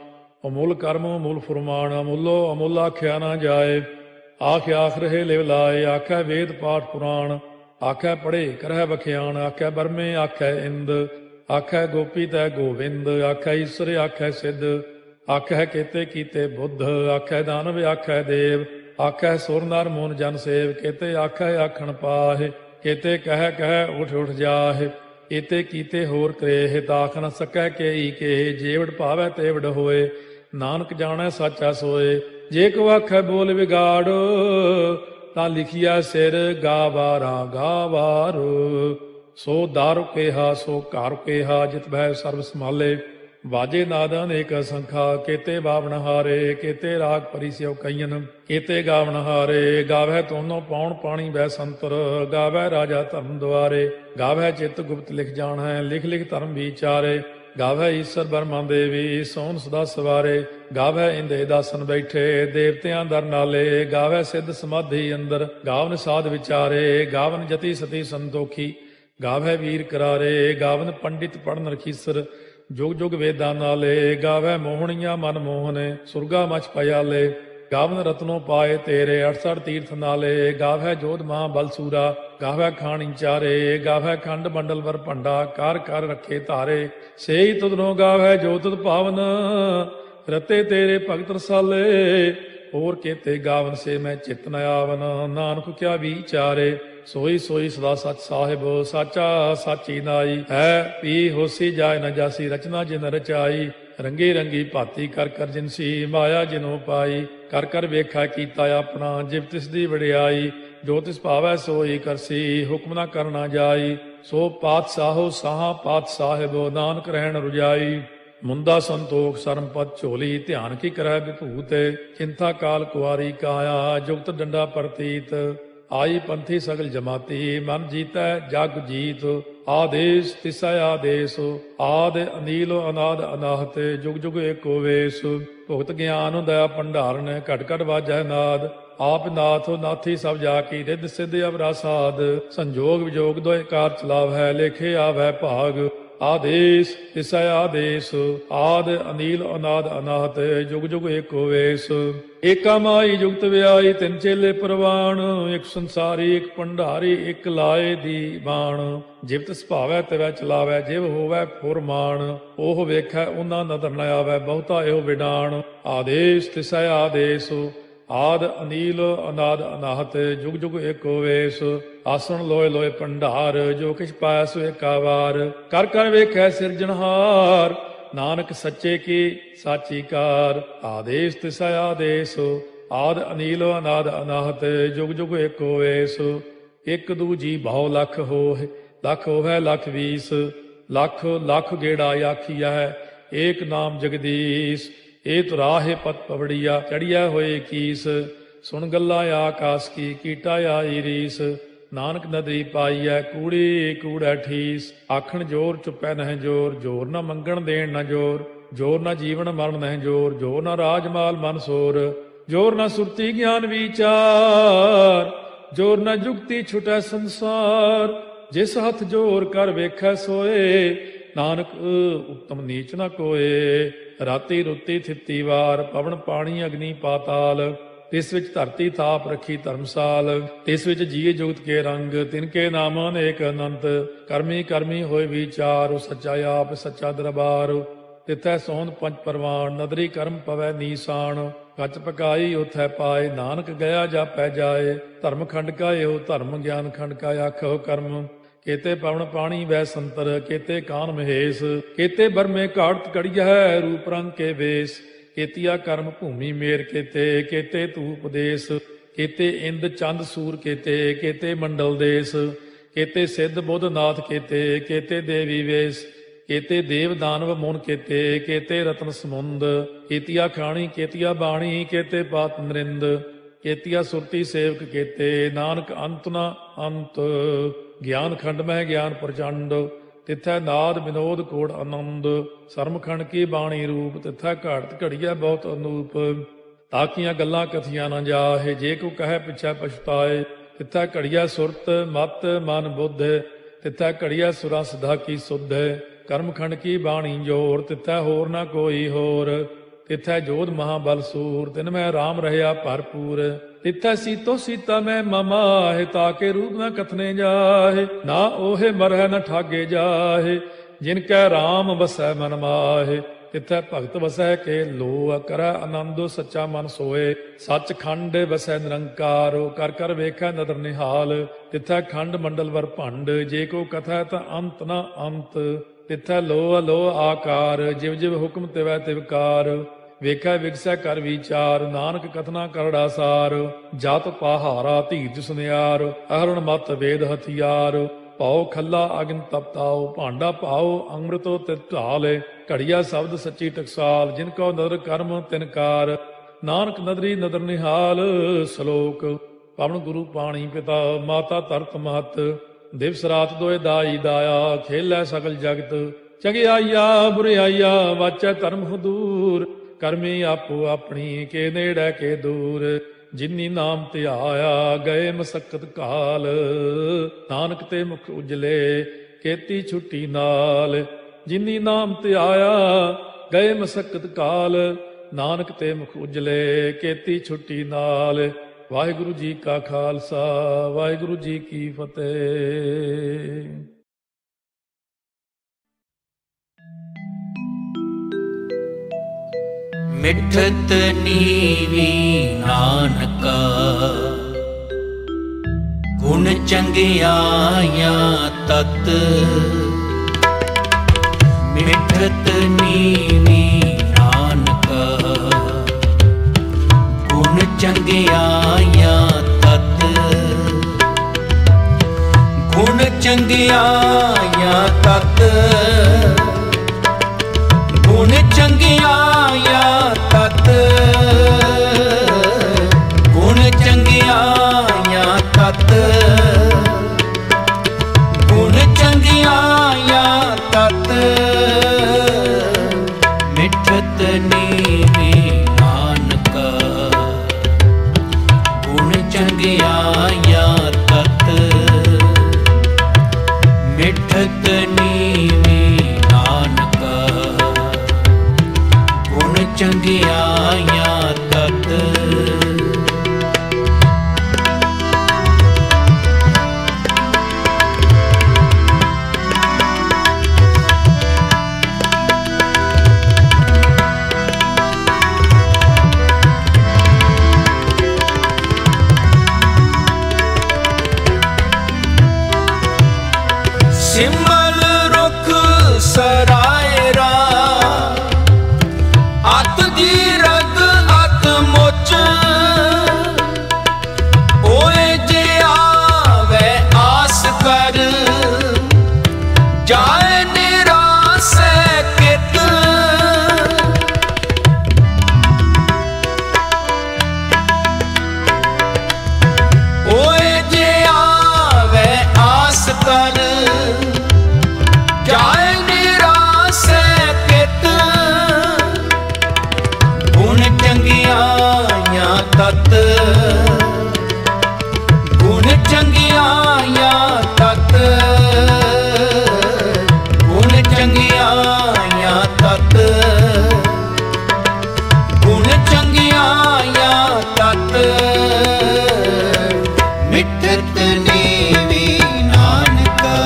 S3: ਅਮੁੱਲ ਕਰਮ ਅਮੁੱਲ ਫੁਰਮਾਨ, ਅਮੁੱਲੋ ਅਮੁੱਲ ਆਖਿਆ ਨਾ ਜਾਏ, ਆਖ ਆਖ ਰਹੇ ਲਿਵ ਲਾਏ, ਆਖੈ ਵੇਦ ਪਾਠ ਪੁਰਾਣ, ਆਖੈ ਪੜ੍ਹੇ ਕਰਹਿ ਬਖਿਆਣ, ਆਖੈ ਬਰਮੇ ਆਖੈ ਇੰਦ, ਆਖੈ ਗੋਪੀ ਤੈ ਗੋਵਿੰਦ, ਆਖੈ ਈਸਰ ਆਖੈ ਸਿੱਧ, ਆਖੈ ਕੇਤੇ ਕੀਤੇ ਬੁੱਧ, ਆਖੈ ਦਾਨਵ ਆਖੈ ਦੇਵ, ਆਖੈ ਸੁਰ ਨਰ ਮੂਨ ਜਨ ਸੇਵ, ਕੇਤੇ ਆਖੈ ਆਖਣ ਪਾਹੇ, ਕੇਤੇ ਕਹਿ ਕਹਿ ਉਠ ਉਠ ਜਾਹੇ, ਏਤੇ ਕੀਤੇ ਹੋਰ ਕਰੇ, ਤਾਖ ਨ ਸਕੈ ਕੇਈ ਕੇ, ਜੇਵੜ ਭਾਵੈ ਤੇਵੜ ਹੋਏ, ਨਾਨਕ ਜਾਣੈ ਸਾਚਾ ਸੋਏ। ਜੇ ਕੋ ਆਖੈ ਬੋਲ ਵਿਗਾੜ, ਤਾਂ ਲਿਖਿਆ ਸਿਰ ਗਾਵਾਰਾ ਗਾਵਾਰ, ਸੋ ਦਾਰੂ ਕੇਹਾ ਸੋ ਘਰ ਕੇਹਾ, ਜਿਤ ਬਹਿ ਸਰਬ ਸੰਭਾਲੇ, ਵਾਜੇ ਨਾਦ ਅਨੇਕ ਸੰਖਾ, ਕੇਤੇ ਬਾਵਣ ਹਾਰੇ, ਕੇਤੇ ਰਾਗ ਪਰੀ ਸਿਓ ਕਈਨ, ਕੇਤੇ ਗਾਵਣ ਹਾਰੇ, ਗਾਵੈ ਤੋਨੋ ਪਾਉਣ ਪਾਣੀ ਬੈ ਸੰਤਰ, ਗਾਵੈ ਰਾਜਾ ਧਰਮ ਦੁਆਰੇ, ਗਾਵੈ ਚਿਤ ਗੁਪਤ ਲਿਖ ਜਾਣੈ, ਲਿਖ ਲਿਖ ਧਰਮ ਵਿਚਾਰੇ, ਗਾਵੈ ਈਸਰ ਬਰਮਾ ਦੇਵੀ, ਸੋਨ ਸਦਾ ਸਵਾਰੇ, ਗਾਵੈ ਇੰਦੇ ਦਾਸਨ ਬੈਠੇ, ਦੇਵਤਿਆਂ ਦਰ ਨਾਲੇ, ਗਾਵੈ ਸਿੱਧ ਸਮਾਧੀ ਅੰਦਰ, ਗਾਵਨ ਸਾਧ ਵਿਚਾਰੇ, ਗਾਵਨ ਜਤੀ ਸਤੀ ਸੰਤੋਖੀ, ਗਾਵੈ ਵੀਰ ਕਰਾਰੇ, ਗਾਵਨ ਪੰਡਿਤ ਪੜਨ ਰਖੀਸਰ, ਜੁਗ ਜੁਗ ਵੇਦਾਂ ਨਾਲੇ, ਗਾਵੈ ਮੋਹਣੀਆਂ ਮਨ ਮੋਹਨੇ, ਸੁਰਗਾ ਮਚ ਪਿਆਲੇ, ਗਾਵਨ ਰਤਨੋ ਪਾਏ ਤੇਰੇ, 68 ਤੀਰਥ ਨਾਲੇ, ਗਾਵੈ ਜੋਧ ਮਹਾ ਬਲਸੂਰਾ, ਗਾਵੈ ਖਾਣੀ ਚਾਰੇ, ਗਾਵੈ ਖੰਡ ਮੰਡਲ ਵਰ ਭੰਡਾ, ਕਰ ਕਰ ਰੱਖੇ ਧਾਰੇ, ਸੇਈ ਤੁਧਨੋ ਗਾਵੈ ਜੋ ਤੁਧ ਭਾਵਨ, ਰਤੇ ਤੇਰੇ ਭਗਤ ਰਸਾਲੇ, ਹੋਰ ਕੇਤੇ ਗਾਵਨ ਸੇ ਮੈਂ ਚਿਤ ਨ ਆਵਨ, ਨਾਨਕ ਕਿਆ ਵਿਚਾਰੇ, ਸੋਈ ਸੋਈ ਸਦਾ ਸਚ ਸਾਹਿਬ, ਸਾਚਾ ਸਾਚੀ ਨਾਈ, ਹੈ ਪੀ ਹੋਸੀ ਜਾਏ ਨ ਜਾਸੀ, ਰਚਨਾ ਜਿਨ ਰਚਾਈ, ਰੰਗੀ ਰੰਗੀ ਭਾਤੀ ਕਰ ਕਰ ਜਿਨਸੀ, ਮਾਇਆ ਜਿਨੋ ਪਾਈ, ਕਰ ਕਰ ਵੇਖਾ ਕੀਤਾ ਆਪਣਾ, ਜਿਵ ਤਿਸ ਦੀ ਵਡਿਆਈ, ਜੋ ਤਿਸ ਭਾਵੈ ਸੋਈ ਕਰਸੀ, ਹੁਕਮ ਨਾ ਕਰਨਾ ਜਾਈ, ਸੋ ਪਾਤਸ਼ਾਹੋ ਸਾਹਾ ਪਾਤ ਸਾਹਿਬ, ਨਾਨਕ ਰਹਿਣ ਰੁਜਾਈ, ਮੁੰਦਾ ਸੰਤੋਖ ਸਰਮਪਤ ਝੋਲੀ, ਧਿਆਨ ਕੀ ਕਰੈ ਵਿਭੂਤ, ਚਿੰਤਾ ਕਾਲ ਕੁਆਰੀ ਕਾਇਆ, ਜੁਗਤ ਡੰਡਾ ਪ੍ਰਤੀਤ, ਆਈ ਪੰਥੀ ਸਗਲ ਜਮਾਤੀ, ਮਨ ਜੀਤੈ ਜਗ ਜੀਤ, ਆਦੇਸ਼ ਤਿਸੈ ਆਦੇਸ਼, ਆਦ ਅਨੀਲ ਅਨਾਦ ਅਨਾਹਤ, ਜੁਗ ਜੁਗ ਏਕੋ ਵੇਸ, ਭੁਗਤ ਗਿਆਨ ਦਇਆ ਭੰਡਾਰਨ, ਘਟ ਘਟ ਵਾਜੈ ਨਾਦ, ਆਪ ਨਾਥ ਨਾਥੀ ਸਭ ਜਾ ਕੀ, ਰਿੱਧ ਸਿੱਧ ਅਵਰਾ ਸਾਧ, ਸੰਜੋਗ ਵਿਜੋਗ ਦੋਇ ਕਾਰ ਚਲਾਵੈ, ਲੇਖੇ ਆਵੈ ਭਾਗ, ਆਦੇਸ਼ ਤਿਸੈ ਆਦੇਸ਼, ਆਦ ਅਨੀਲ ਅਨਾਦ ਅਨਾਹਤ, ਜੁਗ ਜੁਗ ਏਕੋ ਵੇਸ, ਏਕਾ ਮਾਈ ਜੁਗਤ ਵਿਆਈ, ਤਿੰਨ ਚੇਲੇ ਪ੍ਰਵਾਨ, ਇੱਕ ਸੰਸਾਰੀ ਇੱਕ ਭੰਡਾਰੀ, ਇੱਕ ਲਾਏ ਦੀ ਬਾਣ, ਜਿਵ ਤਿਸ ਭਾਵੈ ਤਿਵੈ ਚਲਾਵੈ, ਜਿਵ ਹੋਵੈ ਫੁਰਮਾਨ, ਉਹ ਵੇਖੈ ਉਹਨਾਂ ਨਦਰ ਨ ਆਵੈ, ਬਹੁਤਾ ਇਹੋ ਵਿਡਾਣ, ਆਦੇਸ਼ ਤਿਸੈ ਆਦੇਸ਼, ਆਦ ਅਨੀਲ ਅਨਾਦ ਅਨਾਹਤ, ਜੁਗ ਜੁਗ ਏਕੋ ਵੇਸ, ਆਸਣ ਲੋਏ ਲੋਏ ਭੰਡਾਰ, ਜੋ ਕਿਛ ਪਾਇਆ ਸੋ ਏਕਾ ਵਾਰ, ਕਰ ਕਰ ਵੇਖੈ ਸਿਰਜਣਹਾਰ, ਨਾਨਕ ਸੱਚੇ ਕੀ ਸਾਚੀ ਕਾਰ, ਆਦੇਸ਼ ਤਿਸੈ ਆਦੇਸ਼, ਆਦ ਅਨੀਲ ਅਨਾਦ ਅਨਾਹਤ, ਜੁਗ ਜੁਗ ਏਕੋ ਵੇਸ, ਇੱਕ ਦੂਜੀ ਬਹੁ ਲਖ ਹੋਏ, ਲਖ ਹੋਵੈ ਲਖ ਵੀਸ, ਲਖ ਲਖ ਗੇੜਾ ਆਖੀਐ, ਏਕ ਨਾਮ ਜਗਦੀਸ਼, ਇਹ ਤੁਰਾਹੇ ਪਤ ਪਵੜੀਆ, ਚੜੀਆ ਹੋਏ ਕੀਸ, ਸੁਣ ਗੱਲਾਂ ਆਕਾਸ ਕੀ, ਕੀਟਾ ਆਈ ਰੀਸ, ਨਾਨਕ ਨਦਰੀ ਪਾਈਐ, ਕੂੜੀ ਕੂੜੈ ਠੀਸ, ਆਖਣ ਜੋਰ ਚੁੱਪੈ ਨਹਿ ਜੋਰ, ਜੋਰ ਨਾ ਮੰਗਣ ਦੇਣ ਨਾ ਜੋਰ, ਜੋਰ ਨਾ ਜੀਵਨ ਮਰਨ ਨਹਿ ਜੋਰ, ਜੋਰ ਨਾ ਰਾਜ ਮਾਲ ਮਨ ਸੋਰ, ਜੋਰ ਨਾ ਸੁਰਤੀ ਗਿਆਨ ਵਿਚਾਰ, ਜੋਰ ਨਾ ਜੁਗਤੀ ਛੁਟੈ ਸੰਸਾਰ, ਜਿਸ ਹੱਥ ਜੋਰ ਕਰ ਵੇਖੈ ਸੋਏ, ਨਾਨਕ ਉਤਮ ਨੀਚ ਨਾ ਕੋਏ, ਰਾਤੀ ਰੁੱਤੀ ਥਿੱਤੀ ਵਾਰ, ਪਵਨ ਪਾਣੀ ਅਗਨੀ ਪਾਤਾਲ, ਤਿਸ ਵਿੱਚ ਧਰਤੀ ਥਾਪ ਰੱਖੀ ਧਰਮਸਾਲ, ਤਿਸ ਵਿੱਚ ਜੀਏ ਜੁਗਤ ਕੇ ਰੰਗ, ਤਿਨ ਕੇ ਨਾਮ ਅਨੇਕ ਅਨੰਤ, ਕਰਮੀ ਕਰਮੀ ਹੋਏ ਵਿਚਾਰ, ਸੱਚਾ ਆਪ ਸੱਚਾ ਦਰਬਾਰ, ਤਿਥੈ ਸੋਹਣ ਪੰਜ ਪਰਵਾਨ, ਨਦਰੀ ਕਰਮ ਪਵੈ ਨੀਸਾਨ, ਕੱਚ ਪਕਾਈ ਉਥੈ ਪਾਏ, ਨਾਨਕ ਗਿਆ ਜਾਪੈ ਜਾਏ, ਧਰਮ ਖੰਡ ਕਾ ਇਹੋ ਧਰਮ, ਗਿਆਨ ਖੰਡ ਕਾ ਆਖੋ ਕਰਮ, ਕੇਤੇ ਪਵਨ ਪਾਣੀ ਵੈ ਸੰਤਰ, ਕੇਤੇ ਕਾਨ ਮਹੇਸ਼, ਕੇਤੇ ਬਰਮੇ ਘਾੜਤ ਕੜੀਐ, ਰੂਪ ਰੰਗ ਕੇ ਵੇਸ, केतिया कर्म भूमि मेर केते, केते धूप देश, केते इंद चंद सूर केते, केते मंडल देश, केते सिद्ध बुध नाथ केते, केते देवी वेश, केते देव दानव मुन केते, केते रत्न समुंद, केतिया खाणी केतिया बाणी, केते पात नरिंद, केतिया सुरती सेवक केते, नानक अंत न अंत, ज्ञान खंड में ज्ञान प्रचंड, तिथै नाद विनोद कोड़ आनंद, सरमखंड की बाणी रूप, तिथै घाड़त घड़िया बहुत अनूप, ताकियां गल्लां कथियां न जाहे, जे को कहे पिछै पछताए, तिथै घड़िया सुरत मत मन बुद्ध, तिथै घड़िया सुरा सिधा की सुध, कर्मखंड की बाणी जोर, तिथै होर न कोई होर, तिथै जोध महाबल सूर, तिन में राम रहया भरपूर, तिथै सीतो सीता में ममाहे, ताके रूप में कथने जाहे, ना ओहे मरह न ठागे जाहे, जिनकै राम बसै मन माहे, तिथै भगत वसै के लो, करੈ आनंदो सच्चा मन सोए, सच खंड वसै निरंकार, कर कर वेखै नदर निहाल, तिथै खंड मंडल वर भंड, जे को कथै ता अंत न अंत, तिथै लो अलो आकार, जिव जिव हुक्म तिवै तिवकार, ਵੇਖੈ ਵਿਗਸੈ ਕਰ ਵਿਚਾਰ, ਨਾਨਕ ਕਥਨਾ ਕਰੜਾ ਸਾਰ, ਜਤ ਪਹਾਰਾ ਧੀਰਜ ਸੁਨਿਆਰ, ਅਹਰਣ ਮਤ ਵੇਦ ਹਥਿਆਰ, ਪਾਉ ਖੱਲਾ ਅਗਨ ਤਪਤਾਉ, ਭਾਂਡਾ ਪਾਉ ਅੰਮ੍ਰਿਤੋ ਤਿਤ ਢਾਲੇ, ਘੜੀਆ ਸ਼ਬਦ ਸੱਚੀ ਟਕਸਾਲ, ਜਿਨ ਕੋ ਨਦਰ ਕਰਮ ਤਿਨਕਾਰ, ਨਾਨਕ ਨਦਰੀ ਨਦਰ ਨਿਹਾਲ, ਸ਼ਲੋਕ ਪਵਨ ਗੁਰੂ ਪਾਣੀ ਪਿਤਾ, ਮਾਤਾ ਧਰਤ ਮਹਤ, ਦਿਵਸ ਰਾਤ ਦੋਇ ਦਾਈ ਦਾਇਆ, ਖੇਲੈ ਸਗਲ ਜਗਤ, ਚੰਗਿਆਈਆ ਬੁਰਿਆਈਆ, ਵਾਚੈ ਧਰਮ ਹਦੂਰ, ਕਰਮੀ ਆਪੋ ਆਪਣੀ ਕੇ ਨੇੜੇ ਕੇ ਦੂਰ, ਜਿਨੀ ਨਾਮ ਧਿਆਇਆ ਗਏ ਮਸਕਤ ਕਾਲ, ਨਾਨਕ ਤੇ ਮੁਖ ਉਜਲੇ ਕੀਤੀ ਛੁੱਟੀ ਨਾਲ, ਜਿਨੀ ਨਾਮ ਧਿਆਇਆ ਗਏ ਮਸਕਤ ਕਾਲ, ਨਾਨਕ ਤੇ ਮੁਖ ਉਜਲੇ ਕੀਤੀ ਛੁੱਟੀ ਨਾਲ। ਵਾਹਿਗੁਰੂ ਜੀ ਕਾ ਖਾਲਸਾ, ਵਾਹਿਗੁਰੂ ਜੀ ਕੀ ਫਤਿਹ।
S2: ਮਿਠਤ ਨੀਵੀ ਨਾਨਕਾ, ਗੁਣ ਚੰਗਿਆਈਆਂ ਤਤ, ਮਿਠਤ ਨੀਵੀ ਨਾਨਕਾ, ਗੁਣ ਚੰਗਿਆਈਆਂ ਤਤ, ਗੁਣ ਚੰਗਿਆਈਆਂ ਤਤ, ਗੁਣ ਚੰਗਿਆਈਆਂ ਤਤ, ਗੁਣ ਚੰਗਿਆਈਆਂ ਤਤ, ਗੁਣ ਚੰਗਿਆਈਆਂ ਤਤ, ਮਿਠਤ ਨੀਵੀ ਨਾਨਕਾ, ਗੁਣ ਚੰਗਿਆਈਆਂ ਤਤ, ਮਿਠਤ ਨੀਵੀ ਨਾਨਕਾ, ਗੁਣ ਚੰਗਿਆਈਆਂ ਤਤ। ਸਿਮਲ ਰੁਖ ਸਰਾਏ ਰਾ, ਅਤ ਦੀ ਰਗ ਅਤ ਮੁੱਚ, ਓਏ ਜੇ ਆਵੇ ਆਸ ਕਰ, ਜਾਏ ਨਿਰਾਸੈ ਕਿਤ, ਓਏ ਜੇ ਆਵੇ ਆਸ ਕਰ, ਜਾਏ ਨਿਰਾਸੈ ਕਿਤ, ਗੁਣ ਚੰਗਿਆਈਆਂ ਤਤ, ਗੁਣ ਚੰਗਿਆਈਆਂ ਤਤ, ਗੁਣ ਚੰਗਿਆਈਆਂ ਤਤ, ਗੁਣ ਚੰਗਿਆਈਆਂ ਤਤ, ਮਿਠਤ ਨੀਵੀ ਨਾਨਕਾ,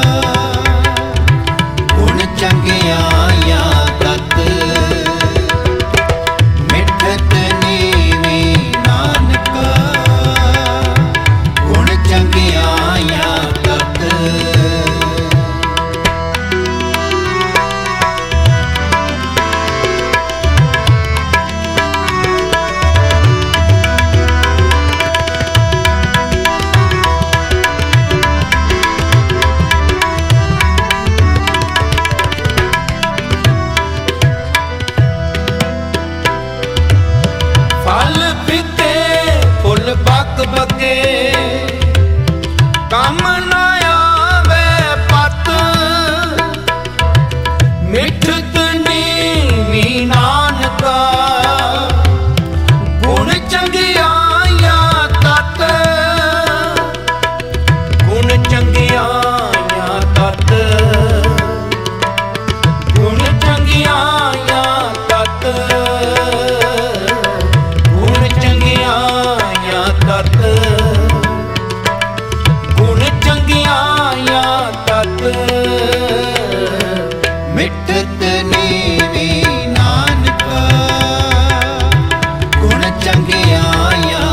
S2: ਗੁਣ ਚੰਗਿਆਈਆਂ ਤਤ, ਮਿਠਤ ਨੀਵੀ ਨਾਨਕਾ, ਚੰਗਿਆਇਆ ਤਤ ਗੁਣ ਚੰਗਿਆਇਆ ਤਤ ਗੁਣ ਚੰਗਿਆਇਆ ਤਤ ਗੁਣ ਚੰਗਿਆਇਆ ਤਤ ਗੁਣ ਚੰਗਿਆਇਆ ਤਤ ਮਿੱਠਤ ਨੀਵੀ ਨਾਨਕਾ ਗੁਣ ਚੰਗਿਆਇਆ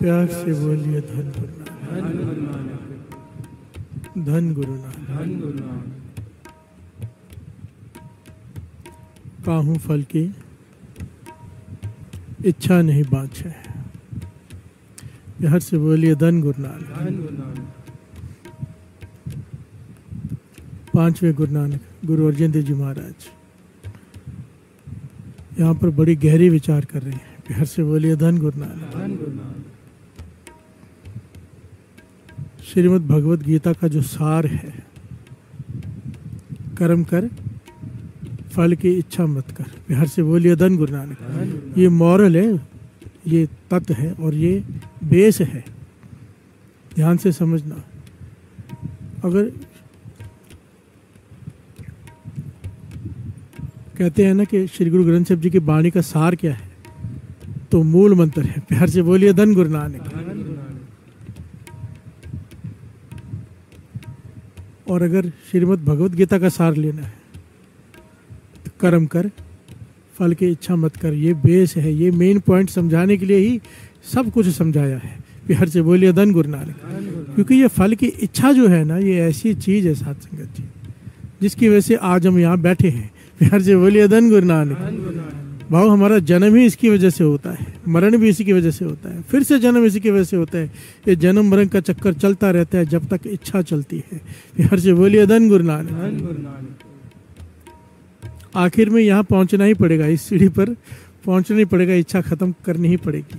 S4: प्यार से बोलिए धन गुरु नानक, धन गुरु नानक। काहू फल की इच्छा नहीं बाँछे। हर से बोलिए धन गुरु नानक। पांचवें गुरु नानक गुरु अर्जन देव जी महाराज यहाँ पर बड़ी गहरी विचार कर रहे हैं। हर से बोलिए धन गुरु नानक। श्रीमद् भगवत गीता का जो सार है, कर्म कर फल की इच्छा मत कर। हर से बोलिए धन गुरु नानक। ये मॉरल है, ये तत्व है और ये बेस है। ध्यान से समझना। अगर कहते हैं ना कि श्री गुरु ग्रंथ साहिब जी की वाणी का सार क्या है, तो मूल मंत्र है प्यार से बोलिए धन गुरु नानक। और अगर श्रीमद् भगवत गीता का सार लेना है तो कर्म कर फल की इच्छा मत कर। ये बेस है, ये मेन पॉइंट समझाने के लिए ही सब कुछ समझाया है। प्यार से बोलिए धन गुरु नानक। क्योंकि ये फल की इच्छा जो है ना, ये ऐसी चीज है साथ संगत जी, जिसकी वजह से आज हम यहाँ बैठे हैं। प्यार से बोलिए धन गुरु नानक। भाव हमारा जन्म ही इसकी वजह से होता है, मरण भी इसी की वजह से होता है, फिर से जन्म इसी की वजह से होता है। ये जन्म मरण का चक्कर चलता रहता है जब तक इच्छा चलती है। प्यार से बोलिए धन गुरु नानक। आखिर में यहाँ पहुँचना ही पड़ेगा, इस सीढ़ी पर पहुँचना ही पड़ेगा, इच्छा खत्म करनी ही पड़ेगी।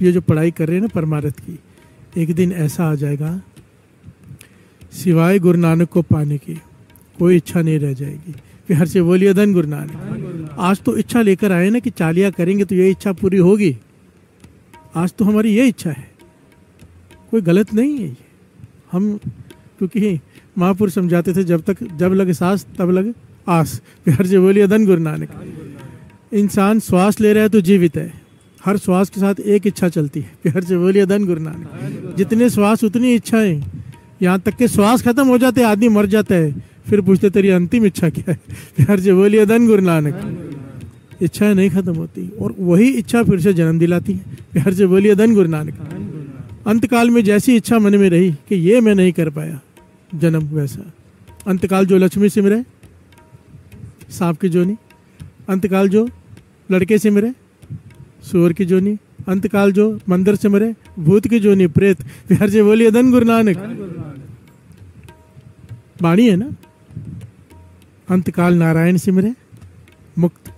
S4: ये जो पढ़ाई कर रहे हैं ना परमार्थ की, एक दिन ऐसा आ जाएगा सिवाय गुरु नानक को पाने की कोई इच्छा नहीं रह जाएगी। प्यार से बोलिए धन गुरु नानक। आज तो इच्छा लेकर आए ना कि चालिया करेंगे तो ये इच्छा पूरी होगी। आज तो हमारी ये इच्छा है, कोई गलत नहीं है ये। हम क्योंकि महापुरुष समझाते थे जब लगे सांस तब लगे आस। प्यार से बोलिए धन गुरु नानक। इंसान श्वास ले रहा है तो जीवित है, हर श्वास के साथ एक इच्छा चलती है। प्यार से बोलिए धन गुरु नानक। जितने श्वास उतनी इच्छाएं, यहाँ तक के श्वास खत्म हो जाते आदमी मर जाता है, फिर पूछते तेरी अंतिम इच्छा क्या है। प्यार से बोलिए धन गुरु नानक। इच्छाएं नहीं खत्म होती और वही इच्छा फिर से जन्म दिलाती है। प्यार से बोलिए धन गुरु नानक। अंतकाल में जैसी इच्छा मन में रही कि ये मैं नहीं कर पाया जन्म, वैसा अंतकाल जो लक्ष्मी सिमरे सांप की जोनी, अंतकाल जो लड़के सिमरे सूअर की जोनी, अंतकाल जो मंदिर सिमरे भूत की जोनी प्रेत। प्यार से बोलिए धन गुरु नानक। वाणी है ना, अंतकाल नारायण सिमरे मुक्त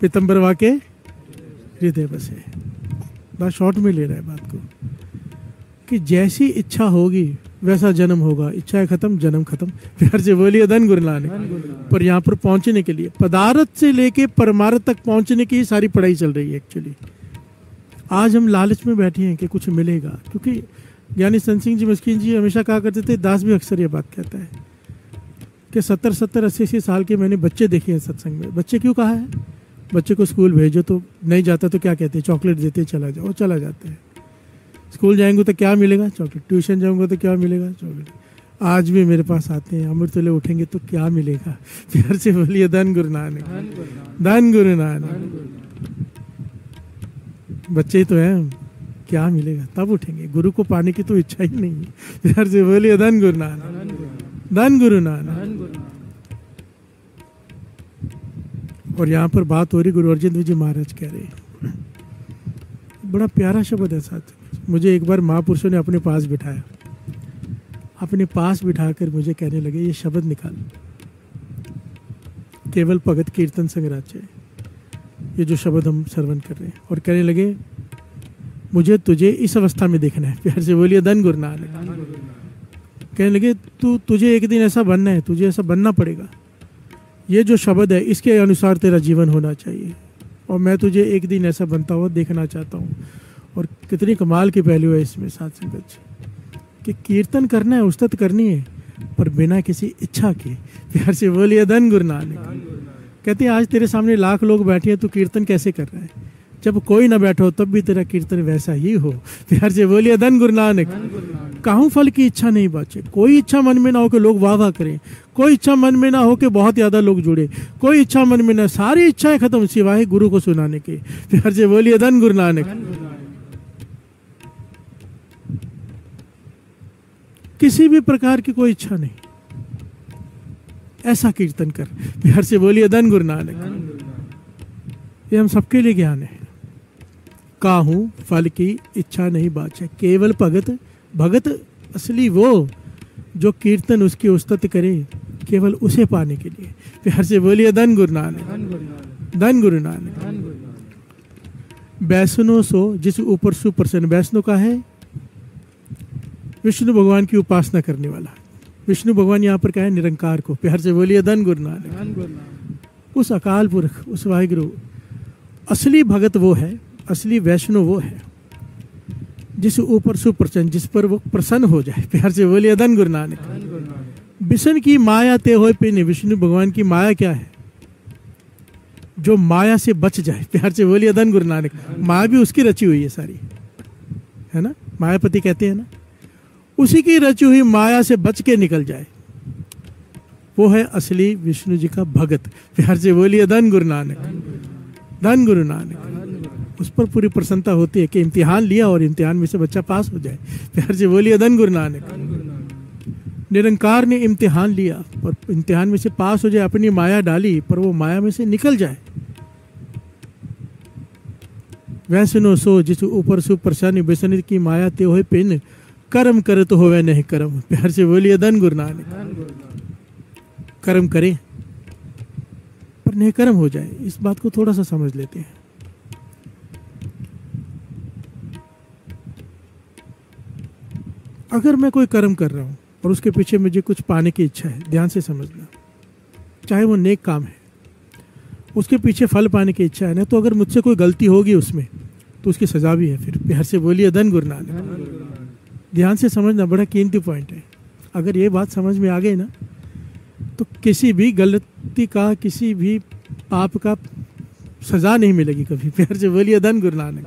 S4: पीतम्बर वाके हृदय बसे। बड़ा शॉर्ट में ले रहा है बात को कि जैसी इच्छा होगी वैसा जन्म होगा। इच्छा खत्म जन्म खत्म। प्यार से बोलिए धन गुरु नानक। पर यहाँ पर पहुंचने के लिए पदार्थ से लेके परमार्थ तक पहुंचने की सारी पढ़ाई चल रही है। एक्चुअली आज हम लालच में बैठे हैं कि कुछ मिलेगा, क्योंकि ज्ञानी संत सिंह जी मस्कीन जी हमेशा कहा करते थे, दास भी अक्सर ये बात कहता है कि 70-80 साल के मैंने बच्चे देखे हैं सत्संग में। बच्चे क्यों कहा है? बच्चे को स्कूल भेजो तो नहीं जाता तो क्या कहते हैं? चॉकलेट देते चला जाओ, चला जाता है। स्कूल जाएंगे तो क्या मिलेगा? चॉकलेट। ट्यूशन जाऊंगा तो क्या मिलेगा? चॉकलेट। आज भी मेरे पास आते हैं, अमृत तुल्य उठेंगे तो क्या मिलेगा? प्यार से बोलिए धन गुरु नानक। धन गुरु नानक। बच्चे ही तो हैं, क्या मिलेगा? तब उठेंगे। गुरु को पाने की तो इच्छा ही नहीं है। प्यार से बोलिए धन गुरु नानक। धन गुरु नानक। और यहाँ पर बात हो रही गुरु अर्जन देव जी महाराज कह रहे हैं, बड़ा प्यारा शब्द है साथ। मुझे एक बार महापुरुषों ने अपने पास बिठाया, अपने पास बिठाकर मुझे कहने लगे, ये शब्द निकाल, केवल भगत कीर्तन संग्राचे, ये जो शब्द हम श्रवण कर रहे हैं। और कहने लगे, मुझे तुझे इस अवस्था में देखना है। प्यार से बोलिए धन गुरु नानक। कहने लगे, तुझे एक दिन ऐसा बनना है, तुझे ऐसा बनना पड़ेगा। ये जो शब्द है इसके अनुसार तेरा जीवन होना चाहिए, और मैं तुझे एक दिन ऐसा बनता हुआ देखना चाहता हूँ। और कितनी कमाल की पहलू है इसमें साथ संगत कि कीर्तन करना है, उस्तत करनी है, पर बिना किसी इच्छा के। प्यार से बोलिए धन गुरु नानक। कहते हैं आज तेरे सामने लाख लोग बैठे हैं, तू कीर्तन कैसे कर रहा है? जब कोई ना बैठा हो तब भी तेरा कीर्तन वैसा ही हो। प्यार से बोलिए धन गुरु नानक। कहूँ फल की इच्छा नहीं बाचे, कोई इच्छा मन में ना हो कि लोग वाह वाह करें, कोई इच्छा मन में ना हो कि बहुत ज्यादा लोग जुड़े, कोई इच्छा मन में ना, सारी इच्छाएं खत्म सिवाय गुरु को सुनाने के। प्यार से बोलिए धन गुरु नानक। किसी भी प्रकार की कोई इच्छा नहीं, ऐसा कीर्तन कर। प्यार से बोलिए धन गुरु नानक। ये हम सबके लिए ज्ञान है। काहू फल की इच्छा नहीं बाछे, केवल भगत। भगत असली वो जो कीर्तन उसकी उस्तत करे केवल उसे पाने के लिए। प्यार से बोलिए धन गुरु नानक, धन गुरु नानक। वैष्णो सो जिस ऊपर सुप्रसन्न। वैष्णो का है विष्णु भगवान की उपासना करने वाला। विष्णु भगवान यहाँ पर क्या है? निरंकार को। प्यार से बोलिए धन गुरु नानक। उस अकाल पुरख, उस वाहिगुरु असली भगत वो है, असली वैष्णो वो है जिस ऊपर सुप्रसन्न, जिस पर वो प्रसन्न हो जाए। प्यार से बोलिए धन गुरु नानक। विष्णु की माया ते होए पिन। विष्णु भगवान की माया क्या है? जो माया से बच जाए। प्यार से बोलिए धन गुरु नानक। माया भी उसकी रची हुई है सारी, है ना? मायापति कहते हैं ना, उसी की रची हुई माया से बच के निकल जाए, वो है असली विष्णु जी का भगत। प्यार से बोलिए धन गुरु नानक, धन गुरु नानक। उस पर पूरी प्रसन्नता होती है कि इम्तिहान लिया और इम्तिहान में से बच्चा पास हो जाए। प्यार से बोलिए धन गुरु नानक। निरंकार ने इम्तिहान लिया और इम्तिहान में से पास हो जाए, अपनी माया डाली पर वो माया में से निकल जाए। वैष्णो सो जिस ऊपर सुप्रसन्न। विष्णु की माया ते होए पिन, कर्म करे तो होवे नहीं कर्म। प्यार से बोलिए धन गुरु नानक। कर्म करे पर नहीं कर्म हो जाए, इस बात को थोड़ा सा समझ लेते हैं। अगर मैं कोई कर्म कर रहा हूं और उसके पीछे मुझे कुछ पाने की इच्छा है, ध्यान से समझना, चाहे वो नेक काम है, उसके पीछे फल पाने की इच्छा है ना, तो अगर मुझसे कोई गलती होगी उसमें तो उसकी सजा भी है फिर। प्यार से बोलिए धन गुरु नानक। ध्यान से समझना, बड़ा कीमती पॉइंट है। अगर ये बात समझ में आ गई ना तो किसी भी गलती का, किसी भी पाप का सजा नहीं मिलेगी कभी। प्यार से बोलिए धन गुरु नानक,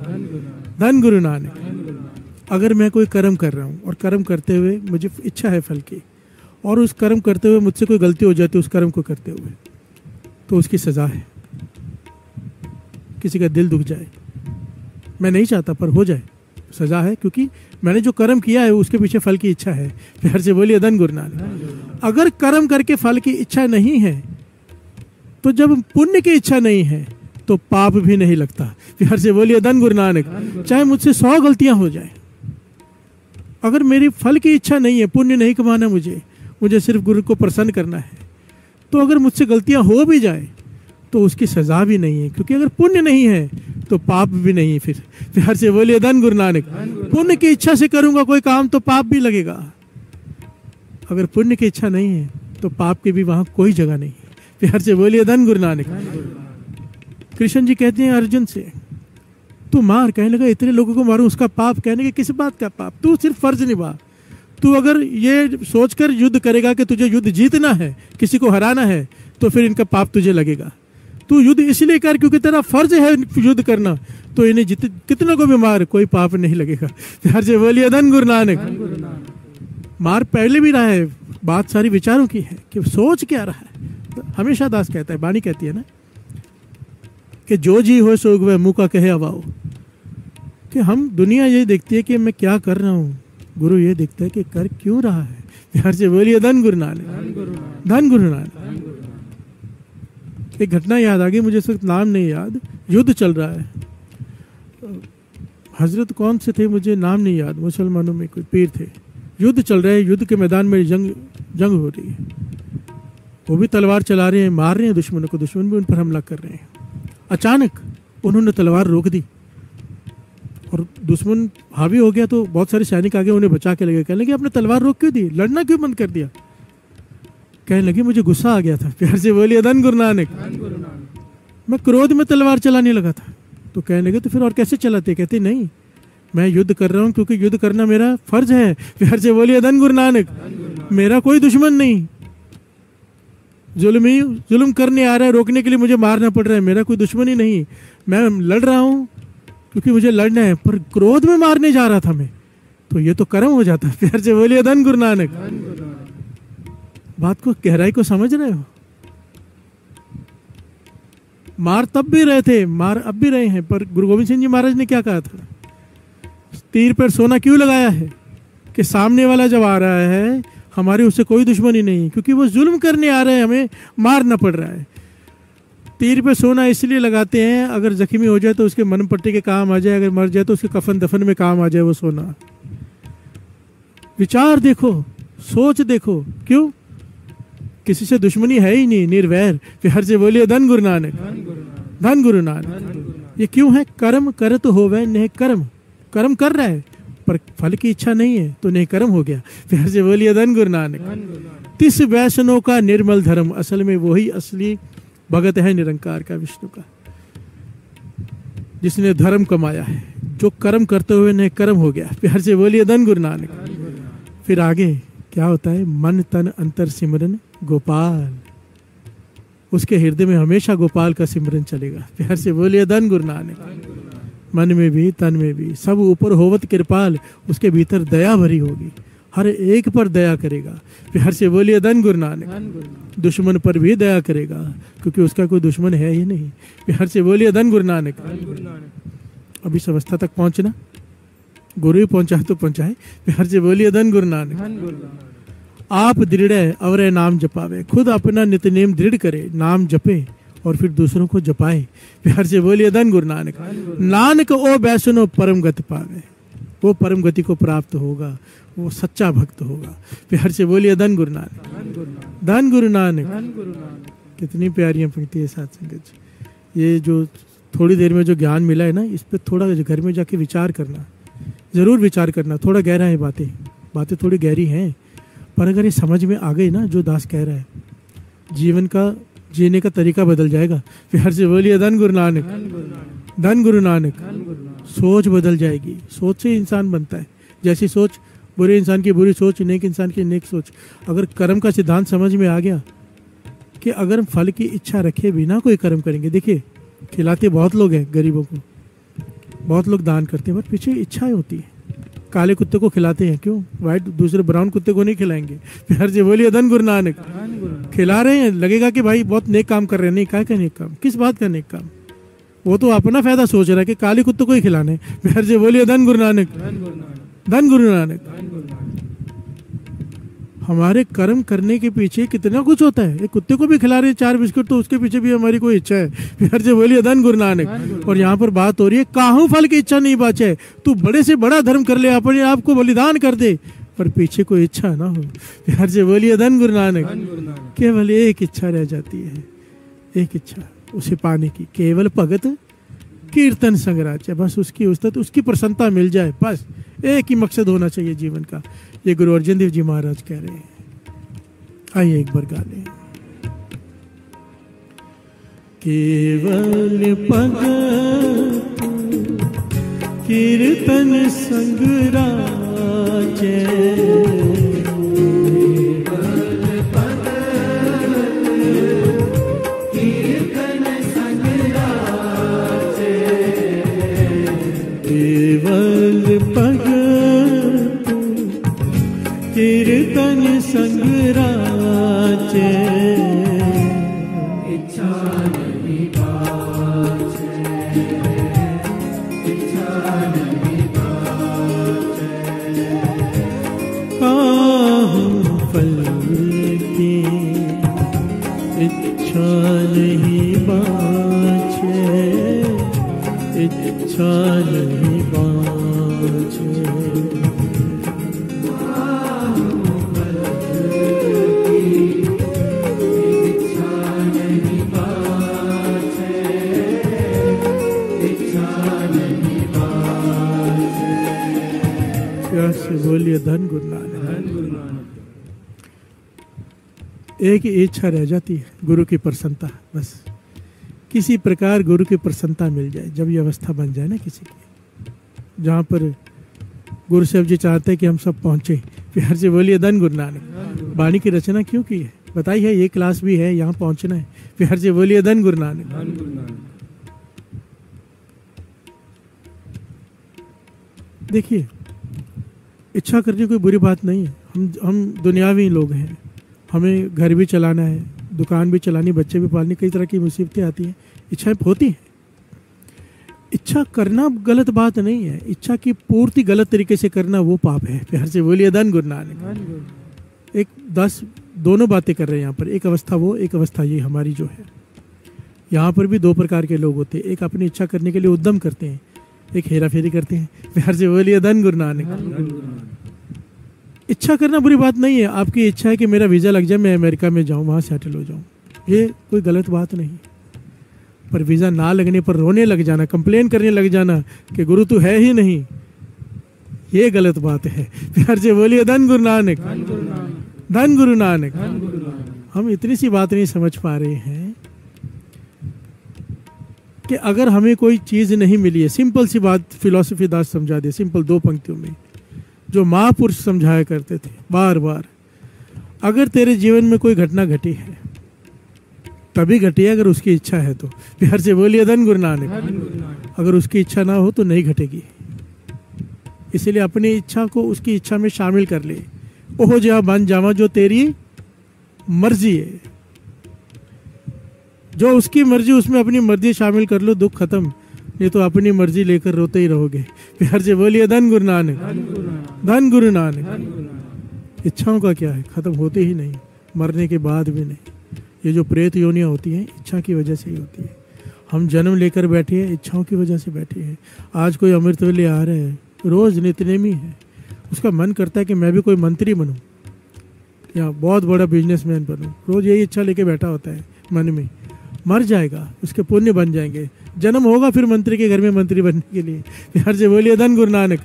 S4: धन गुरु नानक। अगर मैं कोई कर्म कर रहा हूँ और कर्म करते हुए मुझे इच्छा है फल की, और उस कर्म करते हुए मुझसे कोई गलती हो जाती है उस कर्म को करते हुए, तो उसकी सजा है। किसी का दिल दुख जाए, मैं नहीं चाहता पर हो जाए, सजा है, क्योंकि मैंने जो कर्म किया है उसके पीछे फल की इच्छा है। प्यार से बोलिए धन गुरु नानक। अगर कर्म करके फल की इच्छा नहीं है, तो जब पुण्य की इच्छा नहीं है तो पाप भी नहीं लगता। प्यार से बोलिए धन गुरु नानक। चाहे मुझसे 100 गलतियां हो जाए, अगर मेरी फल की इच्छा नहीं है, पुण्य नहीं कमाना मुझे सिर्फ गुरु को प्रसन्न करना है, तो अगर मुझसे गलतियां हो भी जाए तो उसकी सजा भी नहीं है, क्योंकि अगर पुण्य नहीं है तो पाप भी नहीं है। फिर प्यार से बोलिए धन गुरु नानक। पुण्य की इच्छा से करूंगा कोई काम तो पाप भी लगेगा, अगर पुण्य की इच्छा नहीं है तो पाप की भी वहां कोई जगह नहीं है। प्यार से बोलिए धन गुरु नानक। कृष्ण जी कहते हैं अर्जुन से, तू मार। कहने लगा इतने लोगों को मारूं, उसका पाप। कहने के किस बात का पाप? तू सिर्फ फर्ज निभा। तू अगर ये सोचकर युद्ध करेगा कि तुझे युद्ध जीतना है, किसी को हराना है, तो फिर इनका पाप तुझे लगेगा। तू युद्ध इसलिए कर क्योंकि तेरा फर्ज है युद्ध करना, तो इन्हें कितनों को भी मार, कोई पाप नहीं लगेगा। प्यार से बोलिए धन गुरु नानक। मार पहले भी रहा है, बात सारी विचारों की है कि सोच क्या रहा है। हमेशा दास कहता है, वाणी कहती है ना कि जो जी हो सो वह मुँह का कहे अवाओ। कि हम दुनिया ये देखती है कि मैं क्या कर रहा हूँ, गुरु ये देखता है कि कर क्यों रहा है। प्यार से बोलिए धन गुरु नानक, धन गुरु नानक। एक घटना याद आ गई मुझे, सिर्फ नाम नहीं याद। युद्ध चल रहा है, हजरत कौन से थे मुझे नाम नहीं याद, मुसलमानों में कोई पीर थे। युद्ध चल रहा है, युद्ध के मैदान में जंग हो रही है। वो भी तलवार चला रहे हैं, मार रहे हैं दुश्मनों को, दुश्मन भी उन पर हमला कर रहे हैं। अचानक उन्होंने तलवार रोक दी और दुश्मन हावी हो गया, तो बहुत सारे सैनिक आगे उन्हें बचा के लगे। कहने लगे आपने तलवार रोक क्यों दी, लड़ना क्यों बंद कर दिया? कहने लगे मुझे गुस्सा आ गया था। प्यार से बोलिए धन गुरु नानक। मैं क्रोध में तलवार चलाने लगा था। तो कहने लगे तो फिर और कैसे चलाते? कहते नहीं, मैं युद्ध कर रहा हूँ क्योंकि युद्ध करना मेरा फर्ज है। प्यार से बोलिए धन गुरु नानक। मेरा कोई दुश्मन नहीं, जुल्म करने आ रहा है, रोकने के लिए मुझे मारना पड़ रहा है, मेरा कोई दुश्मन ही नहीं। मैं लड़ रहा हूँ क्योंकि मुझे लड़ना है, पर क्रोध में मारने जा रहा था मैं, तो ये तो कर्म हो जाता है। प्यार से बोलिए धन गुरु नानक। बात को, गहराई को समझ रहे हो? मार तब भी रहे थे, मार अब भी रहे हैं, पर गुरु गोविंद सिंह जी महाराज ने क्या कहा था? तीर पर सोना क्यों लगाया है? कि सामने वाला जब आ रहा है हमारी उससे कोई दुश्मनी नहीं, क्योंकि वो जुल्म करने आ रहे हैं, हमें मारना पड़ रहा है। तीर पे सोना इसलिए लगाते हैं, अगर जख्मी हो जाए तो उसके मरहम पट्टी के काम आ जाए, अगर मर जाए तो उसके कफन दफन में काम आ जाए वो सोना। विचार देखो, सोच देखो, क्यों? किसी से दुश्मनी है ही नहीं, निर्वैर। फिर हर से बोलिए धन गुरु नानक, धन गुरु नानक। ये क्यों है? कर्म करत होवे नहीं कर्म। कर्म कर रहा है पर फल की इच्छा नहीं है तो नहीं कर्म हो गया। फिर हर से बोलिए धन गुरु नानक। तिस वैष्णव का निर्मल धर्म, असल में वही असली भगत है निरंकार का, विष्णु का, जिसने धर्म कमाया है, जो कर्म करते हुए नहीं कर्म हो गया। फिर हर से बोलिए धन गुरु नानक। फिर आगे क्या होता है? मन तन अंतर सिमरन गोपाल, उसके हृदय में हमेशा गोपाल का सिमरन चलेगा। प्यार से बोलिए धन गुरु नानक। मन में भी तन में भी सब ऊपर होवत कृपाल, उसके भीतर दया भरी होगी, हर एक पर दया करेगा। प्यार से बोलिए धन गुरु नानक। दुश्मन पर भी दया करेगा क्योंकि उसका कोई दुश्मन है ही नहीं। प्यार से बोलिए धन गुरु नानक। अब इस अवस्था तक पहुंचना, गुरु ही पहुंचाए तो पहुंचाए। प्यार से बोलिए धन गुरु नानक। आप दृढ़ अवरे नाम जपावे, खुद अपना नित्य नेम दृढ़ करे, नाम जपे और फिर दूसरों को जपाए। प्यार से बोलिए धन गुरु नानक। नानक ओ वैष्णो परम गति पावे, वो परम गति को प्राप्त होगा, वो सच्चा भक्त होगा। प्यार से बोलिए धन गुरु नानक, धन गुरु नानक। कितनी प्यारी पंक्ति है साथ संगत। ये जो थोड़ी देर में जो ज्ञान मिला है ना, इस पर थोड़ा घर में जाके विचार करना, जरूर विचार करना। थोड़ा गहरा है, बातें थोड़ी गहरी हैं, पर अगर ये समझ में आ गई ना जो दास कह रहा है, जीवन का जीने का तरीका बदल जाएगा। प्यार से बोलिए धन गुरु नानक, धन गुरु नानक। सोच बदल जाएगी, सोच से इंसान बनता है। जैसी सोच, बुरे इंसान की बुरी सोच, नेक इंसान की नेक सोच। अगर कर्म का सिद्धांत समझ में आ गया कि अगर फल की इच्छा रखे बिना कोई कर्म करेंगे, देखिए खिलाते बहुत लोग हैं गरीबों को, बहुत लोग दान करते हैं, पर पीछे इच्छाएं होती है। काले कुत्ते को खिलाते हैं, क्यों? वाइट दूसरे ब्राउन कुत्ते को नहीं खिलाएंगे। प्यार से बोलिए धन गुरु नानक। खिला रहे हैं, लगेगा कि भाई बहुत नेक काम कर रहे हैं, नहीं, क्या का नेक काम? किस बात का नेक काम? वो तो अपना फायदा सोच रहा है कि काले कुत्ते को ही खिलाने। प्यार से बोलिए धन गुरु नानक, धन गुरु नानक। हमारे कर्म करने के पीछे कितना कुछ होता है। एक कुत्ते को भी खिला रहे हैं 4 बिस्कुट, तो उसके पीछे भी हमारी कोई इच्छा है। प्यार से बोलिए धन गुरु नानक। और यहाँ पर बात हो रही है, काहू फल की इच्छा नहीं बाचे, तू बड़े से बड़ा धर्म कर ले, अपने आप को बलिदान कर दे, पर पीछे कोई इच्छा ना हो। प्यार से बोलिए धन गुरु नानक। केवल एक इच्छा रह जाती है, एक इच्छा, उसे पाने की, केवल भगत कीर्तन संगराज। बस उसकी उस्तत, उसकी प्रसन्नता मिल जाए, बस एक ही मकसद होना चाहिए जीवन का। ये गुरु अर्जन देव जी महाराज कह रहे हैं। आइए एक बार गा लें। केवल भगत कीर्तन संगराज, केवल भगत कीर्तन संगराज, इच्छा नहीं बाचे, इच्छा नहीं बाचे, काहू फल की इच्छा नहीं बाचे, इच्छा नहीं बाचे। बोलिए धन गुरु नानक। एक ही इच्छा रह जाती है, गुरु की प्रसन्नता। बस किसी प्रकार गुरु की प्रसन्नता मिल जाए, जब ये अवस्था बन जाए ना किसी की, जहाँ पर गुरु साहब जी चाहते हैं कि हम सब पहुँचे। प्यार से बोलिए धन गुरु नानक। वाणी की रचना क्यों की है बताई है, ये क्लास भी है, यहाँ पहुँचना है। प्यार से बोलिए धन गुरु नानक। देखिए, इच्छा करनी कोई बुरी बात नहीं है। हम दुनियावी लोग हैं, हमें घर भी चलाना है, दुकान भी चलानी, बच्चे भी पालनी, कई तरह की मुसीबतें आती हैं, इच्छाएं होती हैं। इच्छा करना गलत बात नहीं है, इच्छा की पूर्ति गलत तरीके से करना वो पाप है। प्यार से बोलिए धन गुरु नानक। एक 10 दोनों बातें कर रहे हैं यहाँ पर, एक अवस्था वो, एक अवस्था ये हमारी जो है। यहाँ पर भी दो प्रकार के लोग होते हैं, एक अपनी इच्छा करने के लिए उद्यम करते हैं, एक हेरा फेरी करते हैं। प्यार से बोलिए धन गुरु नानक। इच्छा करना बुरी बात नहीं है, आपकी इच्छा है कि मेरा वीज़ा लग जाए, मैं अमेरिका में जाऊँ, वहाँ सेटल हो जाऊँ, ये कोई गलत बात नहीं। पर वीज़ा ना लगने पर रोने लग जाना, कंप्लेन करने लग जाना कि गुरु तू है ही नहीं, ये गलत बात है। प्यार से बोलिए धन गुरु नानक, धन गुरु नानक। हम इतनी सी बात नहीं समझ पा रहे हैं कि अगर हमें कोई चीज़ नहीं मिली है, सिंपल सी बात फिलॉसफी दास समझा दे, सिंपल 2 पंक्तियों में, जो महापुरुष समझाया करते थे बार बार। अगर तेरे जीवन में कोई घटना घटी है तभी घटी है अगर उसकी इच्छा है तो। प्यार से बोलिए धन गुरु नानक। अगर उसकी इच्छा ना हो तो नहीं घटेगी। इसलिए अपनी इच्छा को उसकी इच्छा में शामिल कर ले। ओहो जा बन जावा जो तेरी मर्जी है, जो उसकी मर्जी उसमें अपनी मर्जी शामिल कर लो, दुख खत्म। नहीं तो अपनी मर्जी लेकर रोते ही रहोगे। प्यार से बोलिए धन गुरु नानक, धन गुरु नानक। इच्छाओं का क्या है, खत्म होते ही नहीं, मरने के बाद भी नहीं। ये जो प्रेत योनियाँ होती हैं इच्छा की वजह से ही होती है। हम जन्म लेकर बैठे हैं, इच्छाओं की वजह से बैठे हैं। आज कोई अमृतवेले आ रहे हैं, रोज नित्यनेमी है, उसका मन करता है कि मैं भी कोई मंत्री बनूं या बहुत बड़ा बिजनेसमैन बनूं, रोज यही इच्छा लेके बैठा होता है मन में। मर जाएगा, उसके पुण्य बन जाएंगे, जन्म होगा फिर मंत्री के घर में मंत्री बनने के लिए। प्यार से बोलिए धन गुरु नानक।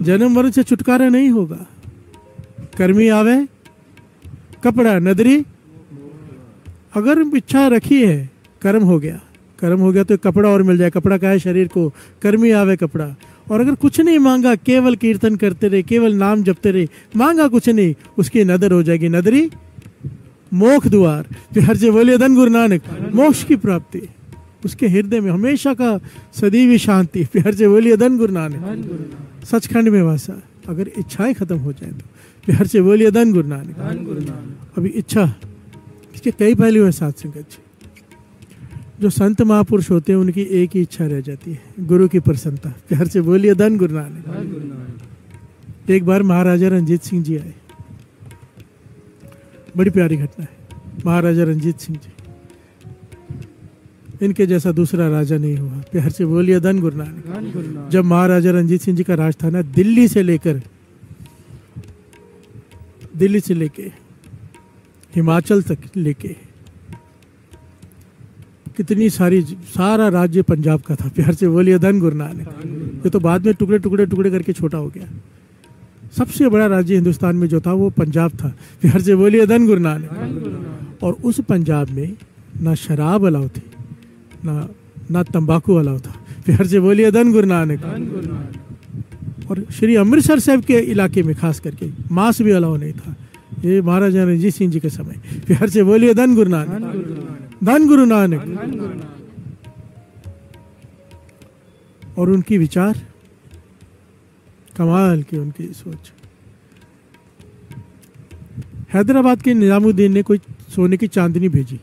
S4: जन्म मरण से छुटकारा नहीं होगा। कर्मी आवे कपड़ा नदरी, अगर इच्छा रखी है, कर्म हो गया, कर्म हो गया तो कपड़ा और मिल जाए। कपड़ा का है शरीर को, कर्मी आवे कपड़ा। और अगर कुछ नहीं मांगा, केवल कीर्तन करते रहे, केवल नाम जपते रहे, मांगा कुछ नहीं, उसकी नदर हो जाएगी, नदरी मोक्ष द्वार। प्यार से बोलिए धन गुरु नानक। मोक्ष की प्राप्ति उसके हृदय में हमेशा का सदैव शांति। प्यार से बोलिए धन गुरु नानक। सचखंड में वासा। अगर इच्छाएं खत्म हो जाए तो प्यार से बोलिए धन गुरु नानक। अभी इच्छा, इसके कई पहलू हैं साथ संगत जी। जो संत महापुरुष होते हैं उनकी एक ही इच्छा रह जाती है, गुरु की प्रसन्नता। प्यार से बोलिए धन गुरु नानक। एक बार महाराजा रंजीत सिंह जी आए, बड़ी प्यारी घटना है। महाराजा रंजीत सिंह जी, इनके जैसा दूसरा राजा नहीं हुआ। प्यार से बोलिए धन गुरु नानक। जब महाराजा रंजीत सिंह जी का राज था ना, दिल्ली से लेके हिमाचल तक लेके कितनी सारा राज्य पंजाब का था। प्यार से बोलिए धन गुरु नानक। ये तो बाद में टुकड़े टुकड़े टुकड़े करके छोटा हो गया। सबसे बड़ा राज्य हिंदुस्तान में जो था वो पंजाब था। प्यार से बोलिए धन गुरु नानक। और उस पंजाब में ना शराब अलाउ थी, ना तंबाकू अलाउ था। प्यार से बोलिए धन गुरु नानक। और श्री अमृतसर साहब के इलाके में खास करके मांस भी अलाउ नहीं था। ये महाराजा रंजीत सिंह जी के समय। प्यार से बोलिए धन गुरु नानक, धन गुरु नानक। और उनकी विचार कमाल की, उनकी सोच। हैदराबाद के निजामुद्दीन ने कोई सोने की चांदनी भेजी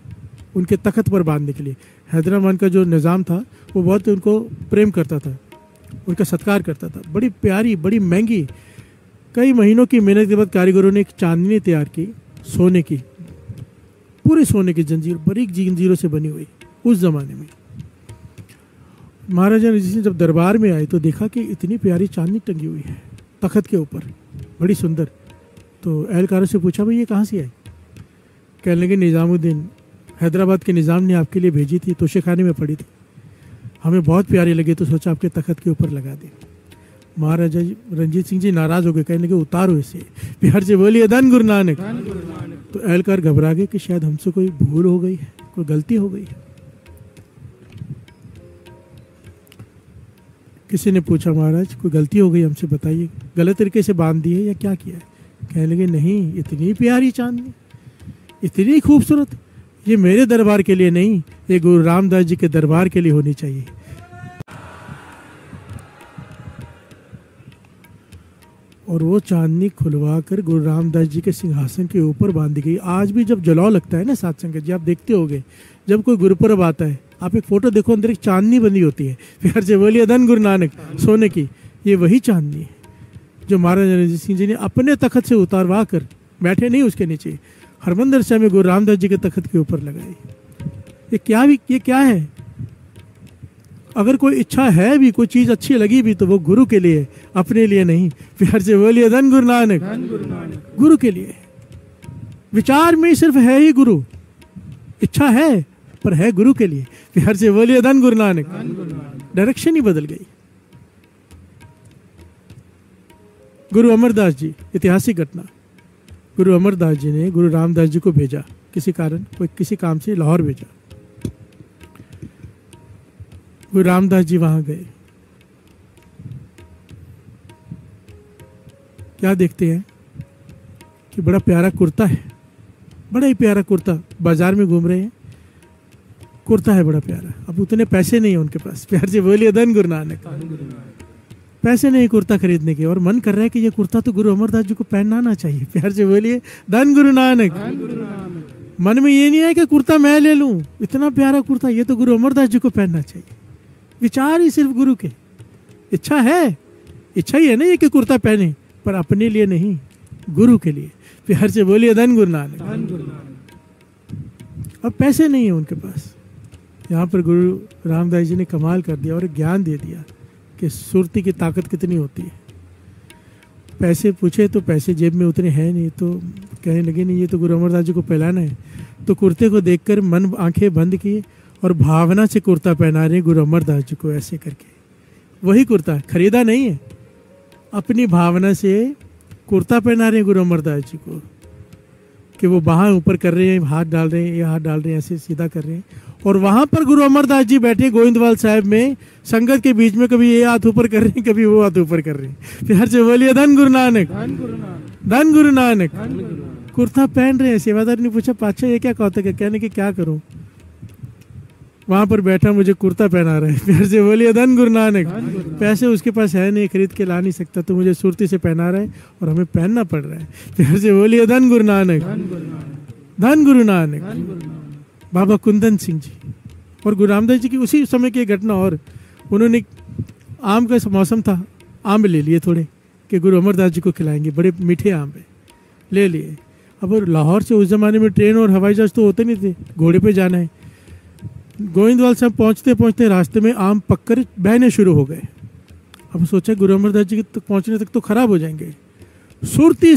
S4: उनके तख्त पर बांधने के लिए। हैदराबाद का जो निज़ाम था वो बहुत उनको प्रेम करता था, उनका सत्कार करता था। बड़ी प्यारी, बड़ी महंगी, कई महीनों की मेहनत के बाद कारीगरों ने एक चांदनी तैयार की, सोने की, पूरे सोने की जंजीर, बारीक जंजीरों से बनी हुई उस जमाने में। महाराजा रंजीत सिंह जब दरबार में आए तो देखा कि इतनी प्यारी चांदनी टंगी हुई है तख्त के ऊपर, बड़ी सुंदर। तो एहलकारों से पूछा, भाई ये कहाँ से आई? कहने लगे निज़ामुद्दीन, हैदराबाद के निज़ाम ने आपके लिए भेजी थी, तोशेखाने में पड़ी थी, हमें बहुत प्यारी लगी तो सोचा आपके तख्त के ऊपर लगा दें। महाराजा रंजीत सिंह जी नाराज हो गए, कहने लगे उतारो इसे। प्यार से बोलिए धन गुरु नानक। तो एहलकार घबरा गए कि शायद हमसे कोई भूल हो गई है, कोई गलती हो गई है। किसी ने पूछा, महाराज कोई गलती हो गई हमसे, बताइए, गलत तरीके से बांध दी है या क्या किया है? कहने लगे नहीं, इतनी प्यारी चांदनी, इतनी खूबसूरत, ये मेरे दरबार के लिए नहीं, ये गुरु रामदास जी के दरबार के लिए होनी चाहिए। और वो चांदनी खुलवा कर गुरु रामदास जी के सिंहासन के ऊपर बांधी गई। आज भी जब जलाव लगता है ना साथ संगत जी, आप देखते होंगे जब कोई गुरुपुरब आता है, आप एक फोटो देखो, अंदर एक चांदनी बनी होती है। प्यार से बोलिए धन गुरु नानक। सोने की, ये वही चांदनी है जो महाराजा रंजीत सिंह जी ने अपने तख्त से उतारवा कर, बैठे नहीं उसके नीचे, हरमंदिर साहिब में गुरु रामदास जी के तख्त के ऊपर लगाई। ये क्या है? अगर कोई इच्छा है भी, कोई चीज अच्छी लगी भी, तो वो गुरु के लिए, अपने लिए नहीं। प्यार से बोलिए धन गुरु नानक। गुरु के लिए। विचार में सिर्फ है ही गुरु, इच्छा है पर है गुरु के लिए। प्यार से बोलिए धन गुरु नानक। डायरेक्शन ही बदल गई। गुरु अमरदास जी, ऐतिहासिक घटना। गुरु अमरदास जी ने गुरु रामदास जी को भेजा, किसी कारण, कोई किसी काम से लाहौर भेजा। गुरु रामदास जी वहां गए। क्या देखते हैं कि बड़ा प्यारा कुर्ता है, बड़ा ही प्यारा कुर्ता। बाजार में घूम रहे हैं, कुर्ता है बड़ा प्यारा। अब उतने पैसे नहीं है उनके पास। प्यार से बोलिए धन गुरु नानक। पैसे नहीं कुर्ता खरीदने के, और मन कर रहा है कि ये कुर्ता तो गुरु अमरदास जी को पहनाना चाहिए। प्यार से बोलिए धन गुरु नानक। मन में ये नहीं है कि कुर्ता मैं ले लूं, इतना प्यारा कुर्ता, ये तो गुरु अमरदास जी को पहनना चाहिए। विचार ही सिर्फ गुरु के। इच्छा है, इच्छा ही है ना ये कि कुर्ता पहने, पर अपने लिए नहीं, गुरु के लिए। प्यार से बोलिए धन गुरु नानक। अब पैसे नहीं है उनके पास। यहाँ पर गुरु रामदास जी ने कमाल कर दिया और ज्ञान दे दिया कि सुरती की ताकत कितनी होती है। पैसे पूछे तो पैसे जेब में उतने हैं नहीं, तो कहने लगे नहीं, ये तो गुरु अमरदास जी को पहनाना है। तो कुर्ते को देखकर मन आंखें बंद किए और भावना से कुर्ता पहना रहे गुरु अमरदास जी को, ऐसे करके। वही कुर्ता खरीदा नहीं है, अपनी भावना से कुर्ता पहना रहे गुरु अमरदास जी को, कि वो बाहें ऊपर कर रहे हैं, हाथ डाल रहे हैं, ये हाथ डाल रहे हैं, ऐसे सीधा कर रहे हैं। और वहां पर गुरु अमरदास जी बैठे गोविंदवाल साहब में, संगत के बीच में, कभी ये हाथ ऊपर कर रहे हैं, कभी वो हाथ ऊपर कर रहे हैं। प्यार से बोलिए धन गुरु नानक। धन गुरु नानक। कुर्ता पहन रहे हैं। सेवादार ने पूछा, पाछा ये क्या कौतक है? कहने की क्या करूं, वहां पर बैठा मुझे कुर्ता पहना रहा है। प्यार से बोलिए धन गुरु नानक। पैसे उसके पास है नहीं, खरीद के ला नहीं सकता, तो मुझे सुरती से पहना रहा है और हमें पहनना पड़ रहा है। प्यार से बोलिए धन गुरु नानक। धन गुरु नानक। बाबा कुंदन सिंह जी और गुरु रामदास जी की उसी समय की घटना। और उन्होंने, आम का मौसम था, आम ले लिए थोड़े कि गुरु अमरदास जी को खिलाएंगे, बड़े मीठे आम है, ले लिए। अब लाहौर से उस जमाने में ट्रेन और हवाई जहाज तो होते नहीं थे, घोड़े पे जाना है। गोविंदवाल साहब पहुंचते पहुंचते रास्ते में आम पककर बहने शुरू हो गए। अब सोचा गुरु अमरदास जी तक पहुंचने तक तो खराब हो जाएंगे। सुरती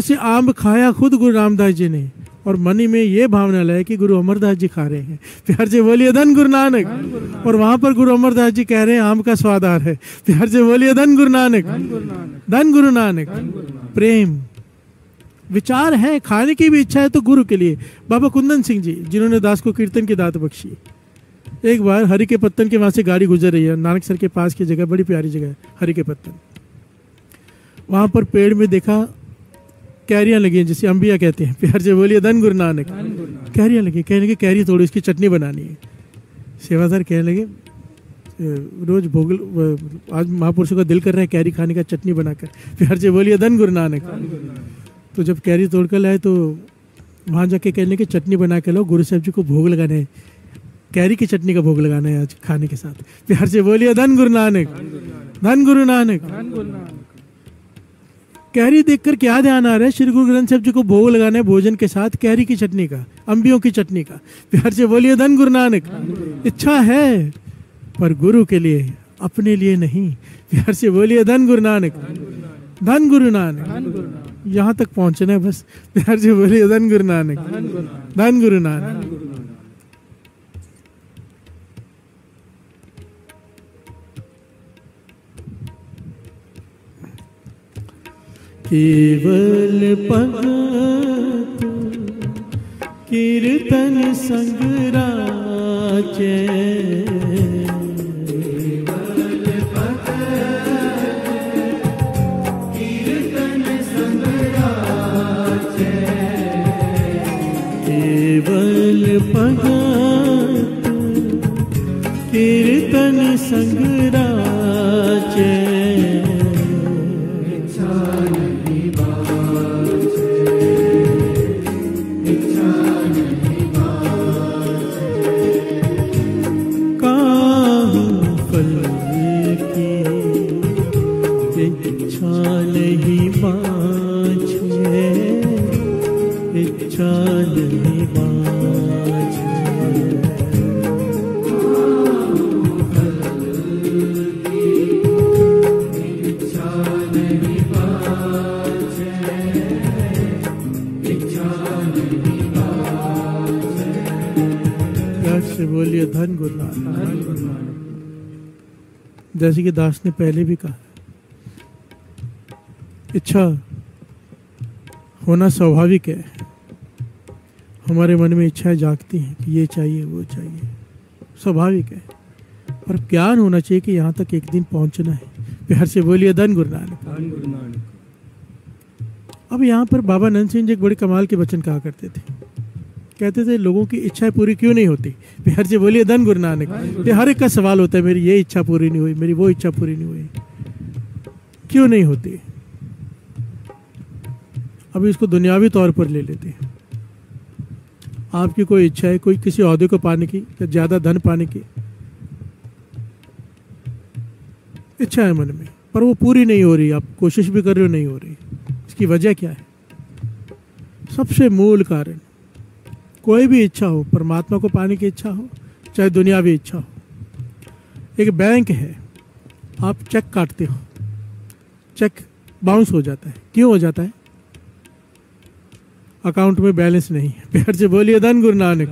S4: से आम खाया खुद गुरु रामदास जी ने, और मन में ये भावना लाए कि गुरु अमरदास जी खा रहे हैं। प्यार से बोलिए धन गुरु नानक। और वहां पर गुरु अमरदास जी कह रहे हैं आम का स्वाद आ रहा है। प्यार से बोलिए धन गुरु नानक। धन गुरु नानक। प्रेम विचार है, खाने की भी इच्छा है तो गुरु के लिए। बाबा कुंदन सिंह जी, जिन्होंने दास को कीर्तन की दात बख्शी, एक बार हरि के पत्तन के वहां से गाड़ी गुजर रही है, नानक सर के पास की जगह, बड़ी प्यारी जगह है हरि के पत्तन। वहां पर पेड़ में देखा कैरियां लगी हैं, जिसे अंबिया कहते हैं। प्यार से बोलिए धन गुरु नानक। कैरियां लगी, कहने लगे कैरी तोड़ो, इसकी चटनी बनानी है। सेवादार कहने लगे रोज भोग, आज महापुरुषों का दिल कर रहा है कैरी खाने का, चटनी बनाकर। प्यार से बोलिए धन गुरु नानक। तो जब कैरी तोड़ कर लाए तो वहां जाके कहने लगे चटनी बना के लो, गुरु साहब जी को भोग लगाना है, कैरी की चटनी का भोग लगाना है आज खाने के साथ। प्यार से बोलिए धन गुरु नानक। धन गुरु नानक। कैरी देखकर क्या ध्यान आ रहा है? श्री गुरु ग्रंथ साहब जी को भोग लगाना है भोजन के साथ, कैरी की चटनी का, अंबियों की चटनी का। प्यार से बोलिए धन गुरु नानक। इच्छा है पर गुरु के लिए, अपने लिए नहीं। प्यार से बोलिए धन गुरु नानक। धन गुरु नानक। यहाँ तक पहुंचना है बस। प्यार से बोलिए धन गुरु नानक। धन गुरु नानक। केवल भगत कीर्तन संग राचे, केवल भगत कीर्तन संग राचे। इच्छा नहीं बाझे। जैसे कि दास ने पहले भी कहा, इच्छा होना स्वाभाविक है। हमारे मन में इच्छाएं जागती हैं कि ये चाहिए वो चाहिए, स्वाभाविक है। पर ज्ञान होना चाहिए कि यहाँ तक एक दिन पहुंचना है। प्यार से बोलिए धन गुरु नानक। अब यहाँ पर बाबा नंद सिंह जी एक बड़े कमाल के वचन कहा करते थे। कहते थे लोगों की इच्छाएं पूरी क्यों नहीं होती। प्यार से बोलिए धन गुरु नानक। ये हर एक का सवाल होता है, मेरी ये इच्छा पूरी नहीं हुई, मेरी वो इच्छा पूरी नहीं हुई, क्यों नहीं होती। अभी इसको दुनियावी तौर पर ले लेते हैं। आपकी कोई इच्छा है, कोई किसी ओहदे को पाने की या ज्यादा धन पाने की इच्छा है मन में, पर वो पूरी नहीं हो रही, आप कोशिश भी कर रहे हो नहीं हो रही। इसकी वजह क्या है? सबसे मूल कारण, कोई भी इच्छा हो, परमात्मा को पाने की इच्छा हो चाहे दुनियावी इच्छा हो। एक बैंक है, आप चेक काटते हो, चेक बाउंस हो जाता है। क्यों हो जाता है? अकाउंट में बैलेंस नहीं है। प्यार से बोलिए धन गुरु नानक।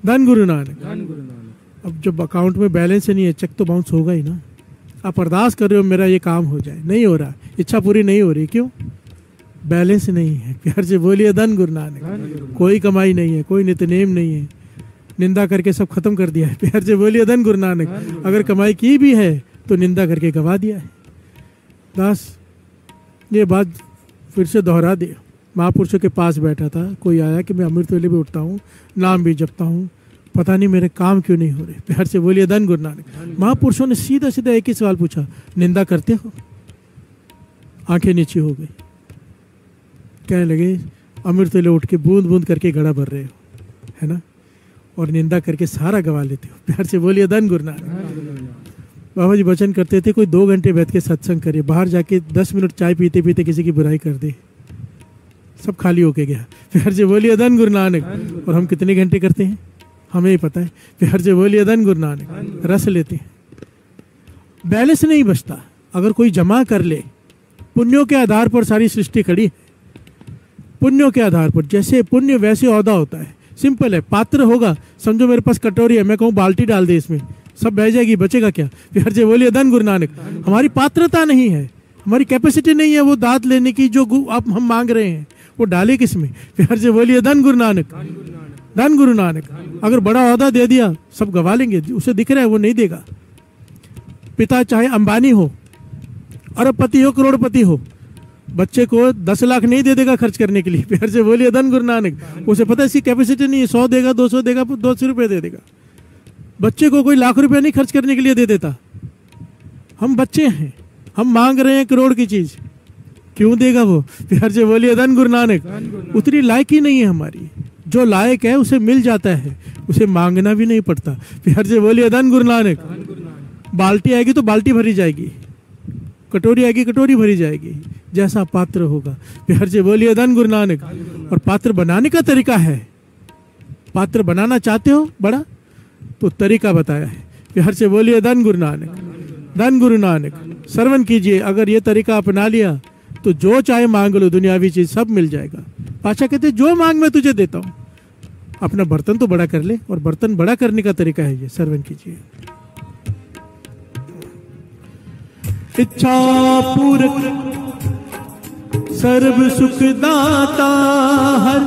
S4: धन गुरु नानक। अब जब अकाउंट में बैलेंस नहीं है, चेक तो बाउंस होगा ही ना। आप अरदास कर रहे हो मेरा ये काम हो जाए, नहीं हो रहा, इच्छा पूरी नहीं हो रही, क्यों? बैलेंस नहीं है। प्यार से बोलिए धन गुरु नानक। कोई कमाई नहीं है, कोई नित्यनेम नहीं है, निंदा करके सब खत्म कर दिया है। प्यार से बोलिए धन गुरु नानक। अगर कमाई की भी है तो निंदा करके गवा दिया है। दास ये बात फिर से दोहरा दे। महापुरुषों के पास बैठा था, कोई आया कि मैं अमृत वेले भी उठता हूँ, नाम भी जपता हूँ, पता नहीं मेरे काम क्यों नहीं हो रहे। प्यार से बोलिए धन गुरु नानक। महापुरुषों ने सीधा सीधा एक ही सवाल पूछा, निंदा करते हो? आंखें नीची हो गई। कहने लगे अमृत वेले उठ के बूंद बूंद करके घड़ा भर रहे हो, है ना, और निंदा करके सारा गवा लेते हो। प्यार से बोलिए धन गुरु नानक। बाबा जी वचन करते थे, कोई 2 घंटे बैठ के सत्संग करे, बाहर जाके 10 मिनट चाय पीते पीते किसी की बुराई कर दे, सब खाली होके गया। प्यार से बोलिए धन गुरु नानक। और हम कितने घंटे करते हैं हमें ही पता है। प्यार से बोलिए धन गुरु नानक। रस लेते हैं, बैलेंस नहीं बचता। अगर कोई जमा कर ले, पुण्यों के आधार पर सारी सृष्टि खड़ी है, पुण्यों के आधार पर, जैसे पुण्य वैसे औदा होता है। सिंपल है, पात्र होगा, समझो मेरे पास कटोरी है, मैं कहूँ बाल्टी डाल दे इसमें, सब बह जाएगी, बचेगा क्या? प्यार से बोलिए धन गुरु नानक। हमारी पात्रता नहीं है, हमारी कैपेसिटी नहीं है वो दात लेने की जो आप हम मांग रहे हैं, वो डाले किस में? प्यार से बोलिए धन गुरु नानक। धन गुरु नानक। अगर बड़ा ओहदा दे दिया सब गवा लेंगे, उसे दिख रहा है वो नहीं देगा। पिता चाहे अंबानी हो, अरबपति हो, करोड़पति हो, बच्चे को 10 लाख नहीं दे देगा खर्च करने के लिए। प्यार से बोलिए धन गुरु नानक। उसे पता है इसकी कैपेसिटी नहीं है, 100 देगा, 200 देगा, 200 रुपये दे देगा। बच्चे को कोई लाख रुपया नहीं खर्च करने के लिए दे देता। हम बच्चे हैं, हम मांग रहे हैं करोड़ की चीज, क्यों देगा वो? प्यार से बोलिए धन गुरु नानक। उतनी लायक ही नहीं है हमारी, जो लायक है उसे मिल जाता है, उसे मांगना भी नहीं पड़ता। प्यार से बोलिए धन गुरु नानक। बाल्टी आएगी तो बाल्टी भरी जाएगी, कटोरी आएगी कटोरी भरी जाएगी, जैसा पात्र होगा। प्यार से बोलिए धन गुरु नानक। और पात्र बनाने का तरीका है, पात्र बनाना चाहते हो बड़ा तो तरीका बताया है। प्यार से बोलिए धन गुरु नानक। धन गुरु नानक। श्रवण कीजिए, अगर ये तरीका अपना लिया तो जो चाहे मांग लो, दुनियावी चीज सब मिल जाएगा। पाशा कहते जो मांग मैं तुझे देता हूं। अपना बर्तन तो बड़ा कर ले, और बर्तन बड़ा करने का तरीका है ये। श्रवण कीजिए। इच्छा पूरक सर्व सुख दाता हर,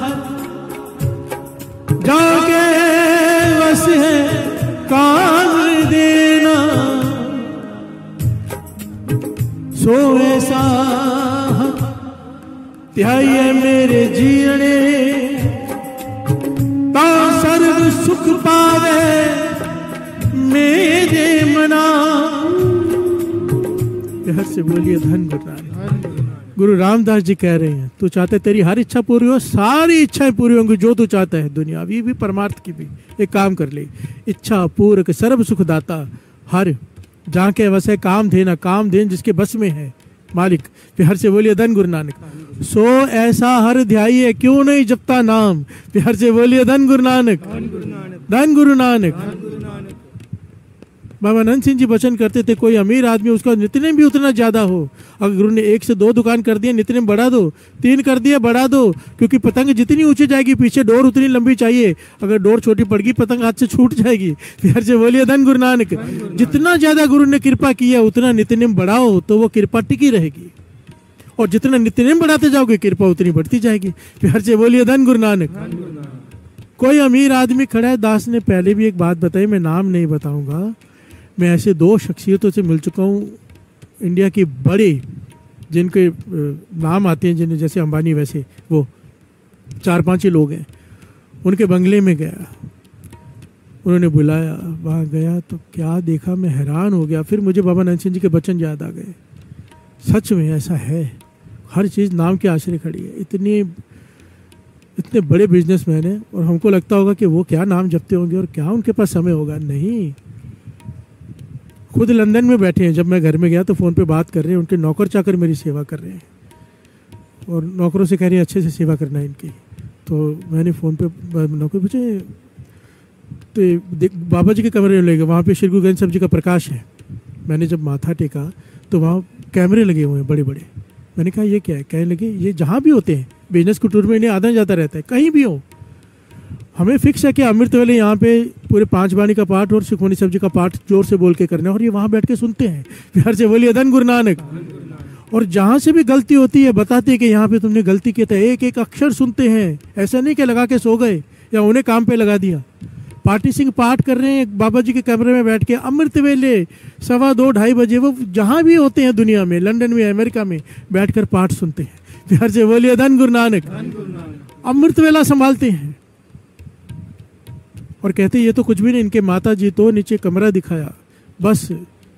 S4: जागे वस है काम देना, सो ऐसा ध्याये मेरे जीने, ता सर्व सुख पावे मेरे मना। प्यार से बोलिए धन गुरु नानक। गुरु रामदास जी कह रहे हैं, तू चाहते तेरी हर इच्छा पूरी हो, सारी इच्छाएं पूरी होंगी जो तू चाहता है, दुनियावी भी परमार्थ की भी। एक काम कर ले, इच्छा पूरक सर्व सुख दाता हर, जहाँ के वस है काम देना, काम देन जिसके बस में है मालिक। प्यार से बोलिए धन गुरु नानक। सो ऐसा हर ध्याइए, क्यों नहीं जपता नाम। प्यार से बोलिए धन गुरु नानक। धन गुरु नानक। बाबा नंद सिंह जी वचन करते थे, कोई अमीर आदमी उसका नितनेम भी उतना ज़्यादा हो, अगर गुरु ने 1 से 2 दुकान कर दिया, नितनेम बढ़ा दो, 3 कर दिया बढ़ा दो, क्योंकि पतंग जितनी ऊंची जाएगी पीछे डोर उतनी लंबी चाहिए, अगर डोर छोटी पड़ गई पतंग हाथ से छूट जाएगी। फिर से बोलिए धन गुरु नानक। जितना ज़्यादा गुरु ने कृपा किया उतना नितनेम बढ़ाओ तो वो कृपा टिकी रहेगी, और जितना नितनेम बढ़ाते जाओगे कृपा उतनी बढ़ती जाएगी। फिर से बोलिए धन गुरु नानक। कोई अमीर आदमी खड़ा है, दास ने पहले भी एक बात बताई, मैं नाम नहीं बताऊंगा। मैं ऐसे 2 शख्सियतों से मिल चुका हूँ इंडिया की बड़े, जिनके नाम आते हैं, जिन्हें जैसे अंबानी, वैसे वो 4-5 ही लोग हैं। उनके बंगले में गया, उन्होंने बुलाया, वहाँ गया तो क्या देखा, मैं हैरान हो गया। फिर मुझे बाबा नंद सिंह जी के वचन याद आ गए। सच में ऐसा है, हर चीज़ नाम के आश्रय खड़ी है। इतने बड़े बिजनेसमैन हैं, और हमको लगता होगा कि वो क्या नाम जपते होंगे और क्या उनके पास समय होगा। नहीं, खुद लंदन में बैठे हैं। जब मैं घर में गया तो फ़ोन पे बात कर रहे हैं, उनके नौकर चाकर मेरी सेवा कर रहे हैं, और नौकरों से कह रहे हैं अच्छे से सेवा करना है इनकी। तो मैंने फ़ोन पे नौकर पूछे, तो बाबा जी के कमरे में ले गए, वहाँ पे श्री गुरु गोविंद साहब जी का प्रकाश है। मैंने जब माथा टेका तो वहाँ कैमरे लगे हुए हैं बड़े बड़े। मैंने कहा ये क्या है? कहने लगे ये जहाँ भी होते हैं, बिजनेस को टूर में इन्हें आधा जाता रहता है, कहीं भी हो। हमें फिक्स है कि अमृत वेले यहाँ पे पूरे 5 वाणी का पाठ और सुखमनी साहब जी का पाठ जोर से बोल के करना है, और ये वहाँ बैठ के सुनते हैं। प्यार से बोलिए धन गुरु नानक। और जहाँ से भी गलती होती है बताते हैं कि यहाँ पे तुमने गलती किया था, एक एक अक्षर सुनते हैं। ऐसा नहीं कि लगा के सो गए या उन्हें काम पे लगा दिया। पार्टी सिंह पाठ कर रहे हैं बाबा जी के कमरे में बैठ के, अमृत वेले 2:15-2:30 बजे, वो जहाँ भी होते हैं दुनिया में, लंदन में, अमेरिका में, बैठ कर पाठ सुनते हैं। प्यार से बोलिए धन गुरु नानक। अमृत वेला संभालते हैं और कहते ये तो कुछ भी नहीं, इनके माता जी तो नीचे कमरा दिखाया, बस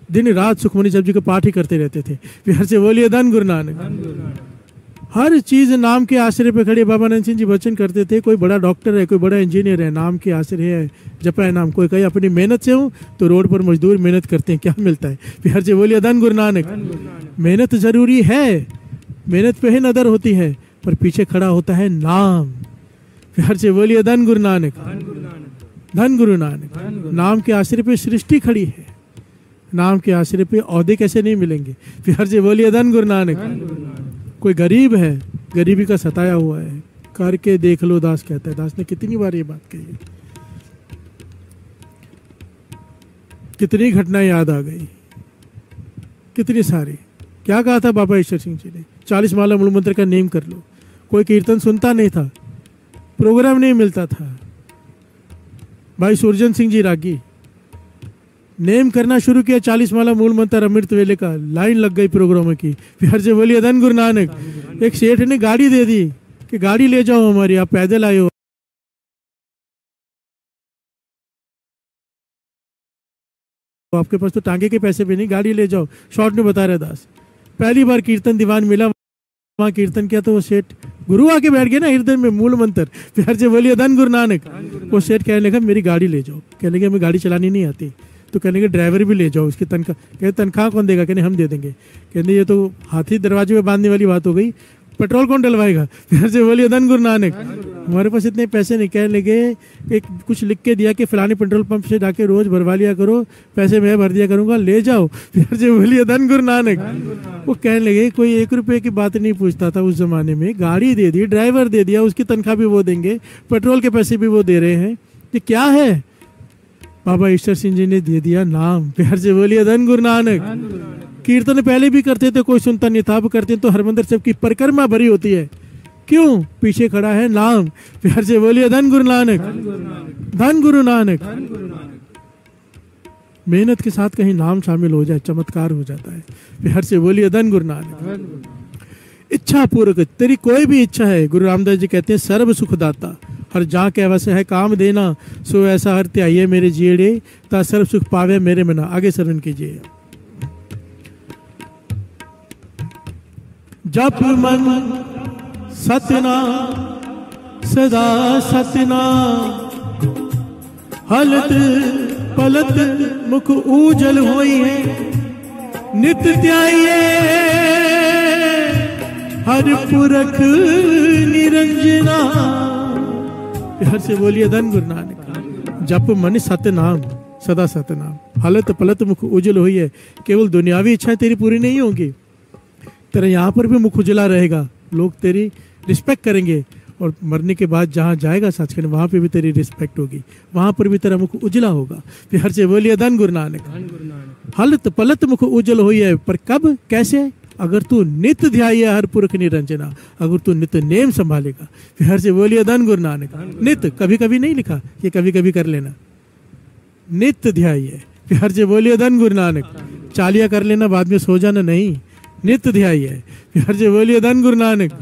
S4: दिन रात सुखमनी साहब जी का पाठ ही करते रहते थे। प्यार से बोलिए धन गुरु नानक। हर चीज नाम के आश्रय पे खड़ी। बाबा नंद सिंह जी वचन करते थे, कोई बड़ा डॉक्टर है, कोई बड़ा इंजीनियर है, नाम के आश्रय है, जपा है नाम। कोई कहीं अपनी मेहनत से हो तो रोड पर मजदूर मेहनत करते हैं, क्या मिलता है? प्यार से बोलिए धन गुरु नानक। मेहनत जरूरी है, मेहनत पे ही नजर होती है, पर पीछे खड़ा होता है नाम। प्यार से बोलिए धन गुरु नानक। धन गुरु नानक। नाम के आश्रय पे सृष्टि खड़ी है, नाम के आश्रय पे औहदे कैसे नहीं मिलेंगे? प्यार से बोलिए धन गुरु नानक। कोई गरीब है, गरीबी का सताया हुआ है, करके देख लो, दास कहता है। दास ने कितनी बार ये बात कही है, कितनी घटनाएं याद आ गई, कितनी सारी। क्या कहा था बाबा ईश्वर सिंह जी ने? 40 माला मूल मंत्र का नेम कर लो। कोई कीर्तन सुनता नहीं था, प्रोग्राम नहीं मिलता था। भाई सुरजन सिंह जी रागी नेम करना शुरू किया, 40 माला मूल मंत्र अमृत वेले का, लाइन लग गई प्रोग्रामों की। प्यार से बोलिए धन गुरु नानक। एक सेठ ने गाड़ी दे दी कि गाड़ी ले जाओ हमारी, आप पैदल आए हो, आपके पास तो टांगे के पैसे भी नहीं, गाड़ी ले जाओ। शॉर्ट में बता रहे दास। पहली बार कीर्तन दीवान मिला, वहाँ कीर्तन किया तो वो सेठ गुरु आके बैठ गया ना हृदय में, मूल मंत्र। प्यार से बोलिए धन गुरु नानक। वो सेठ कहने लगा मेरी गाड़ी ले जाओ। कहने लगे हमें गाड़ी चलानी नहीं आती। तो कहने के ड्राइवर भी ले जाओ, उसकी तनख्वाह। कहते तनख्वाह कौन देगा? कहने हम दे देंगे। कहते ये तो हाथी दरवाजे में बांधने वाली बात हो गई, पेट्रोल कौन डलवाएगा? फिर से बोलिए धन गुरु नानक। हमारे पास इतने पैसे नहीं। कहने लगे एक कुछ लिख के दिया कि फलानी पेट्रोल पंप से जाके रोज भरवा लिया करो, पैसे मैं भर दिया करूंगा, ले जाओ। फिर से बोलिए धन गुरु नानक। वो कहने लगे कोई 1 रुपए की बात नहीं पूछता था उस जमाने में, गाड़ी दे दी, ड्राइवर दे दिया, उसकी तनख्वाह भी वो देंगे, पेट्रोल के पैसे भी वो दे रहे हैं, ये क्या है? बाबा ईश्वर सिंह जी ने दे दिया नाम। प्यार से बोलिए धन गुरु नानक। कीर्तन पहले भी करते थे, कोई सुनता नहीं था, अब करते तो हरमंदिर साहब की परिक्रमा भरी होती है। क्यों? पीछे खड़ा है नाम। प्यार से बोलिए धन गुरु नानक। धन गुरु नानक। मेहनत के साथ कहीं नाम शामिल हो जाए, चमत्कार हो जाता है। प्यार से बोलिए धन गुरु नानक। इच्छा पूर्वक तेरी कोई भी इच्छा है, गुरु रामदास जी कहते हैं सर्व सुखदाता, हर जा के वैसे है काम देना, सो ऐसा हर त्याइए मेरे जीड़े, ता सर्व सुख पावे मेरे मना। आगे शरण कीजिए। जप मन सतनाम सदा सतनाम, हलत पलत मुख उजल होई है, नित त्याइए हर पुरख निरंजना। प्यार से बोलिए धन गुरु नानक। जप मन सतनाम सदा सतनाम, हालत पलत मुख उजल हुई है। केवल दुनियावी इच्छाएं तेरी पूरी नहीं होंगी, तेरा यहाँ पर भी मुख उजला रहेगा, लोग तेरी रिस्पेक्ट करेंगे, और मरने के बाद जहाँ जाएगा सचखंड वहाँ पे भी तेरी रिस्पेक्ट होगी, वहाँ पर भी तेरा मुख उजला होगा। फिर हर से बोलिए धन गुरु नानक। हालत पलत मुख उजल हुई है, पर कब कैसे? अगर तू नित्य ध्याय हर पुरख निरंजना, अगर तू नित्य नेम संभालेगा। फिर हर से बोलिए धन गुरु नानक। नित्य कभी कभी नहीं लिखा, ये कभी कभी कर लेना, नित्य ध्याय। फिर हर से बोलिए धन गुरु नानक। चालिया कर लेना, बाद में सो जाना नहीं, नित्य ध्याय। फिर हर से बोलिए धन गुरु नानक,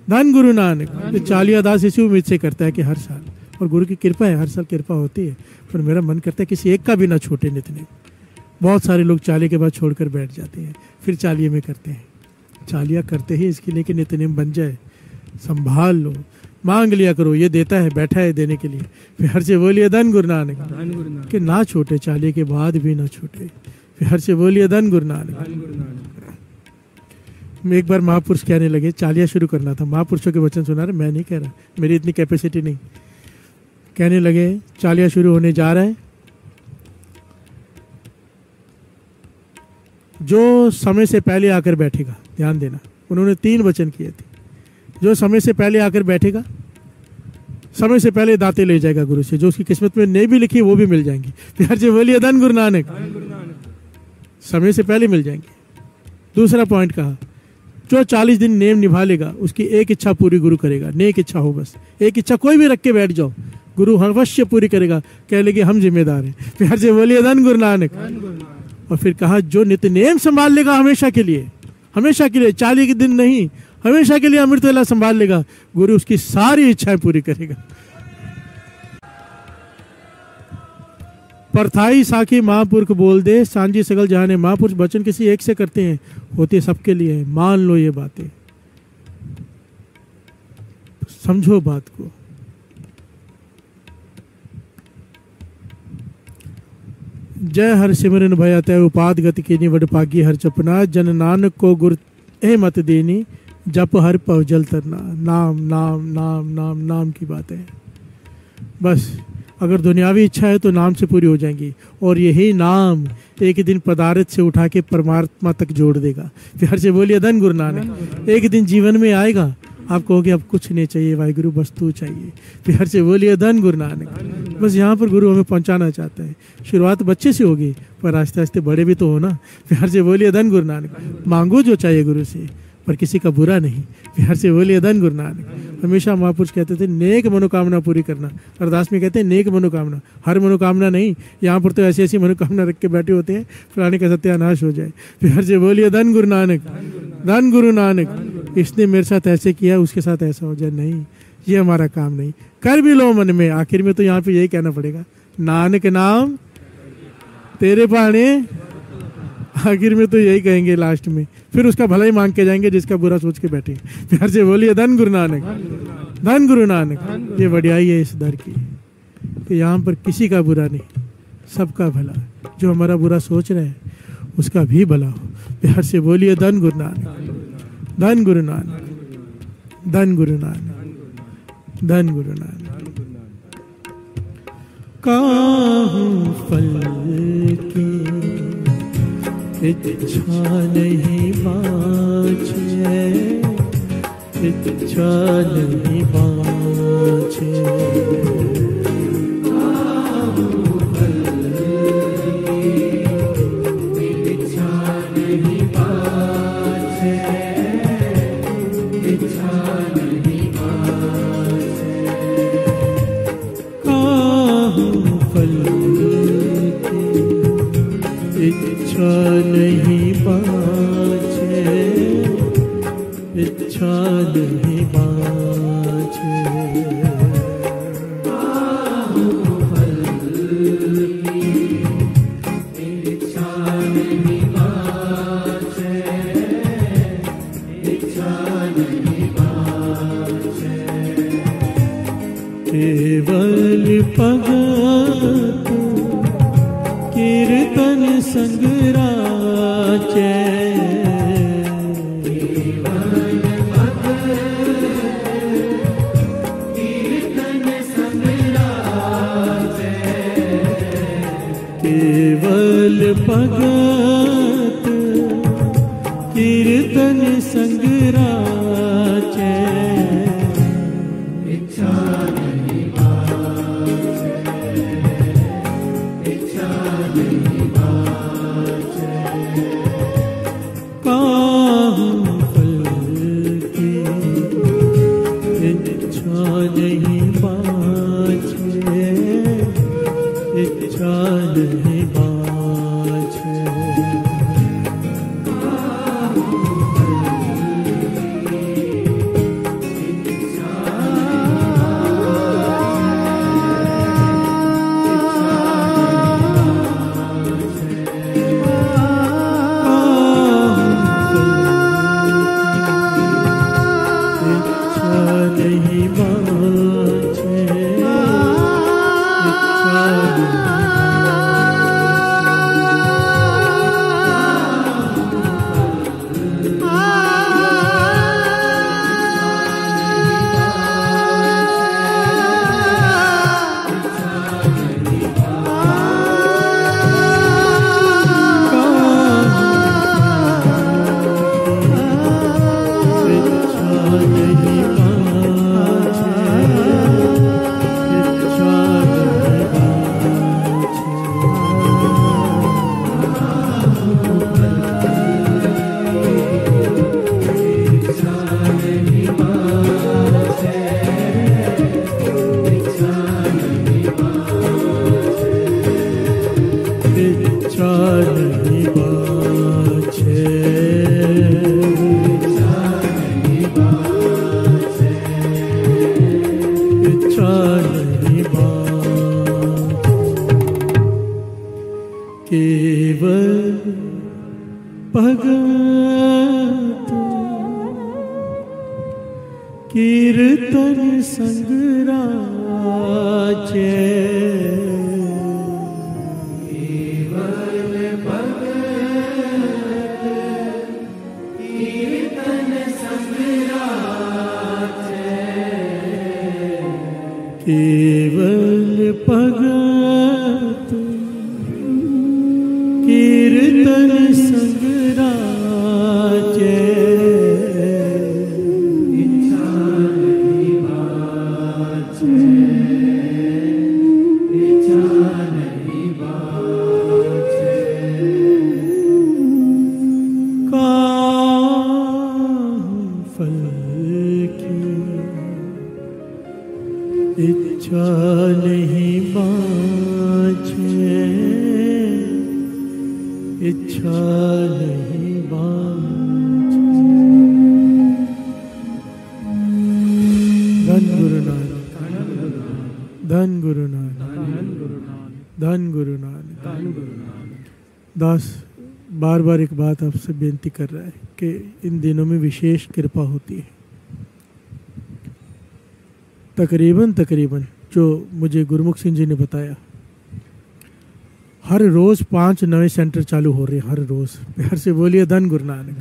S4: धन गुरु नानक। तो चालिया दास इसी उम्मीद से करता है कि हर साल, और गुरु की कृपा है, हर साल कृपा होती है, पर मेरा मन करता है किसी एक का भी ना छूटे नित्य। बहुत सारे लोग चालिया के बाद छोड़कर बैठ जाते हैं, फिर चालिया में करते हैं। चालिया करते ही इसके लिए कि नित्य नेम बन जाए, संभाल लो, मांग लिया करो, ये देता है, बैठा है देने के लिए। फिर हर से बोलिए धन गुरु नानक, कि ना छूटे, चालिया के बाद भी ना छूटे। फिर हर से बोलिए धन गुरु नानक। एक बार महापुरुष कहने लगे, चालिया शुरू करना था, महापुरुषों के वचन सुना रहे, मैं नहीं कह रहा, मेरी इतनी कैपेसिटी नहीं। कहने लगे चालिया शुरू होने जा रहा है, जो समय से पहले आकर बैठेगा, ध्यान देना, उन्होंने 3 वचन किए थे। जो समय से पहले आकर बैठेगा, समय से पहले दाते ले जाएगा गुरु से, जो उसकी किस्मत में नहीं भी लिखी वो भी मिल जाएंगी। फिर से बोलिए धन गुरु नानक, समय से पहले मिल जाएंगे। दूसरा पॉइंट कहा, जो 40 दिन नेम निभा लेगा, उसकी एक इच्छा पूरी गुरु करेगा। नेक इच्छा हो, बस एक इच्छा कोई भी रख के बैठ जाओ, गुरु अवश्य पूरी करेगा। कह लेंगे हम जिम्मेदार हैं। फिर से बोलिए धन गुरु नानक। और फिर कहा, जो नित्य नेम संभाल लेगा हमेशा के लिए, हमेशा के लिए, 40 के दिन नहीं, हमेशा के लिए अमृत वेला संभाल लेगा, गुरु उसकी सारी इच्छाएं पूरी करेगा। परथाई साखी महापुरुष बोल दे, सांझी सगल जहाने। महापुरुष वचन किसी एक से करते हैं, होते सबके लिए है। मान लो ये बातें, समझो बात को। जय हर सिमरन भय तय उपाद गति की निवड पागी हर चपना। जन नानक को गुर ए मत देनी, जप हर पव जल तरना। नाम नाम नाम नाम नाम की बात है। बस अगर दुनियावी इच्छा है तो नाम से पूरी हो जाएंगी, और यही नाम एक दिन पदार्थ से उठा के परमात्मा तक जोड़ देगा। फिर हर से बोलिए धन गुरु नानक। एक दिन जीवन में आएगा, आप कहोगे अब कुछ नहीं चाहिए वाहिगुरु, बस तू चाहिए। फिर हर से बोलिए धन गुरु नानक। बस यहाँ पर गुरु हमें पहुँचाना चाहता है। शुरुआत बच्चे से होगी, पर आस्ते आस्ते बड़े भी तो हो ना। फिर हर से बोलिए धन गुरु नानक। मांगो जो चाहिए गुरु से, पर किसी का बुरा नहीं। फिर हर से बोलिए धन गुरु नानक। हमेशा महापुरुष कहते थे नेक मनोकामना पूरी करना। अरदास में कहते हैं नेक मनोकामना, हर मनोकामना नहीं। यहाँ पर तो ऐसी ऐसी मनोकामना रख के बैठे होते हैं, फलाने का सत्यानाश हो जाए। फिर हर से बोलिए धन गुरु नानक, धन गुरु नानक। इसने मेरे साथ ऐसे किया, उसके साथ ऐसा हो जाए, नहीं, ये हमारा काम नहीं। कर भी लो मन में, आखिर में तो यहाँ पे यही कहना पड़ेगा, नानक नाम तेरे पाने। आखिर में तो यही कहेंगे लास्ट में, फिर उसका भला ही मांग के जाएंगे जिसका बुरा सोच के बैठे। फिर से बोलिए धन गुरु नानक, धन गुरु नानक। ये बढ़ियाई है इस दर की, कि यहाँ पर किसी का बुरा नहीं, सबका भला। जो हमारा बुरा सोच रहे हैं उसका भी भला हो। फिर से बोलिए धन गुरु नानक, धन गुरु नानक, धन गुरु नानक, धन गुरु नानक। काहू फल की इच्छा नहीं बाँचे, इच्छा नहीं बाँचे। इच्छा नहीं बाँचे, इच्छा नहीं बाँचे। काहू फल की इच्छा नहीं बाँचे, इच्छा नहीं बाँचे। इच्छा नहीं बाँचे, इच्छा नहीं बाँचे। केवल भगत कीर्तन संग राचे, केवल भगत कीर्तन संग राचे इच्छा नहीं बाचे इच्छा नहीं बाचे काहूँ फल की इच्छा नहीं बाचे इच्छा नहीं बाचे केवल भगत कीर्तन संग राचे केवल भगत कीर्तन संग राचे केवल भगत कीर्तन संग राचे इच्छा नहीं बाचे इच्छा नहीं बाचे काहूँ फल की इच्छा नहीं बाचे इच्छा नहीं बाचे। धन गुरु नानक धन गुरु नानक धन गुरु नानक। दास बार बार एक बात आपसे बेनती कर रहा है कि इन दिनों में विशेष कृपा होती है। तकरीबन जो मुझे गुरमुख सिंह जी ने बताया, हर रोज 5 नए सेंटर चालू हो रहे हैं। हर रोज प्यार से बोलिए धन गुरु नानक।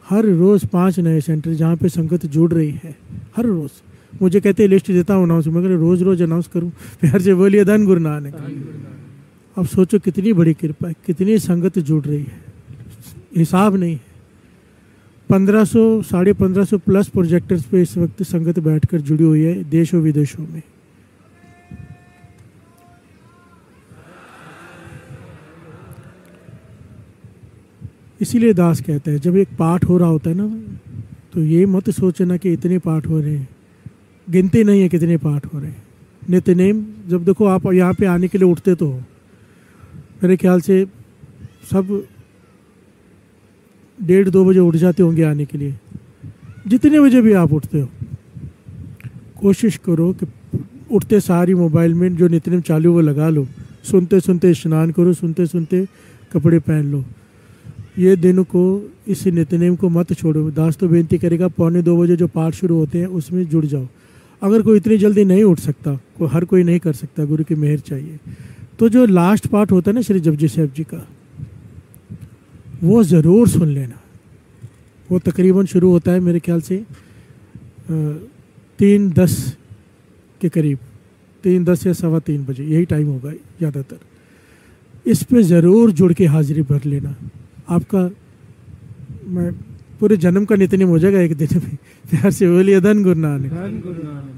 S4: हर रोज 5 नए सेंटर जहाँ पे संगत जुड़ रही है। हर रोज मुझे कहते लिस्ट देता हूँ अनाउंस, मगर रोज रोज अनाउंस करूँ। प्यार से बोलिए धन गुरु नानक। अब सोचो कितनी बड़ी कृपा है, कितनी संगत जुड़ रही है, हिसाब नहीं है। 1500 1550 प्लस प्रोजेक्टर्स पे इस वक्त संगत बैठकर जुड़ी हुई है देशों विदेशों में। इसीलिए दास कहता है जब एक पाठ हो रहा होता है ना, तो ये मत सोचना कि इतने पाठ हो रहे हैं, गिनती नहीं है कितने पाठ हो रहे हैं। नित्य नेम जब देखो आप यहाँ पे आने के लिए उठते तो हो, मेरे ख्याल से सब 1:30-2 बजे उठ जाते होंगे आने के लिए। जितने बजे भी आप उठते हो, कोशिश करो कि उठते सारी मोबाइल में जो नित्य नेम चालू वो लगा लो, सुनते सुनते स्नान करो, सुनते सुनते कपड़े पहन लो। ये दिन को इस नित्यनेम को मत छोड़ो। दास तो बेनती करेगा 1:45 बजे जो पाठ शुरू होते हैं उसमें जुड़ जाओ। अगर कोई इतनी जल्दी नहीं उठ सकता, हर कोई नहीं कर सकता, गुरु की मेहर चाहिए, तो जो लास्ट पाठ होता है ना श्री जपजी साहब जी का, वो ज़रूर सुन लेना। वो तकरीबन शुरू होता है मेरे ख्याल से 3:10 के करीब, 3:10 या 3:15 बजे, यही टाइम होगा ज़्यादातर। इस पे ज़रूर जुड़ के हाजिरी भर लेना। आपका मैं पूरे जन्म का नित्य नेम हो जाएगा एक दिन में। प्यार से बोलिए धन गुरु नानक,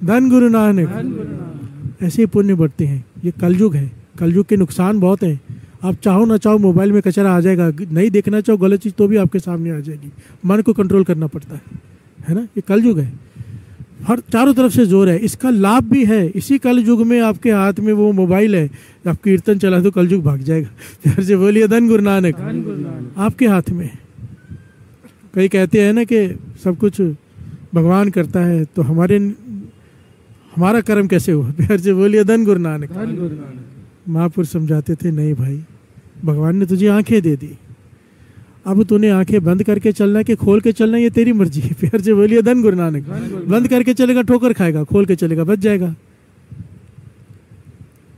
S4: धन गुरु नानक। ऐसे ही पुण्य बढ़ते हैं। ये कलयुग है, कलयुग के नुकसान बहुत हैं। आप चाहो ना चाहो मोबाइल में कचरा आ जाएगा, नहीं देखना चाहो गलत चीज़ तो भी आपके सामने आ जाएगी। मन को कंट्रोल करना पड़ता है ना। ये कलयुग है, हर चारों तरफ से जोर है। इसका लाभ भी है। इसी कलयुग में आपके हाथ में वो मोबाइल है, आप कीर्तन चला तो कलयुग भाग जाएगा। प्यार से बोलिए धन गुरु नानक। आपके हाथ में। कई कहते हैं ना कि सब कुछ भगवान करता है, तो हमारा कर्म कैसे हुआ? प्यार से बोलिए धन गुरु नानक। महापुरुष समझाते थे, नहीं भाई, भगवान ने तुझे आंखें दे दी, अब तूने आंखें बंद करके चलना कि खोल के चलना, ये तेरी मर्जी है। प्यार से बोलिए धन गुरु नानक। बंद करके चलेगा ठोकर खाएगा, खोल के चलेगा बच जाएगा।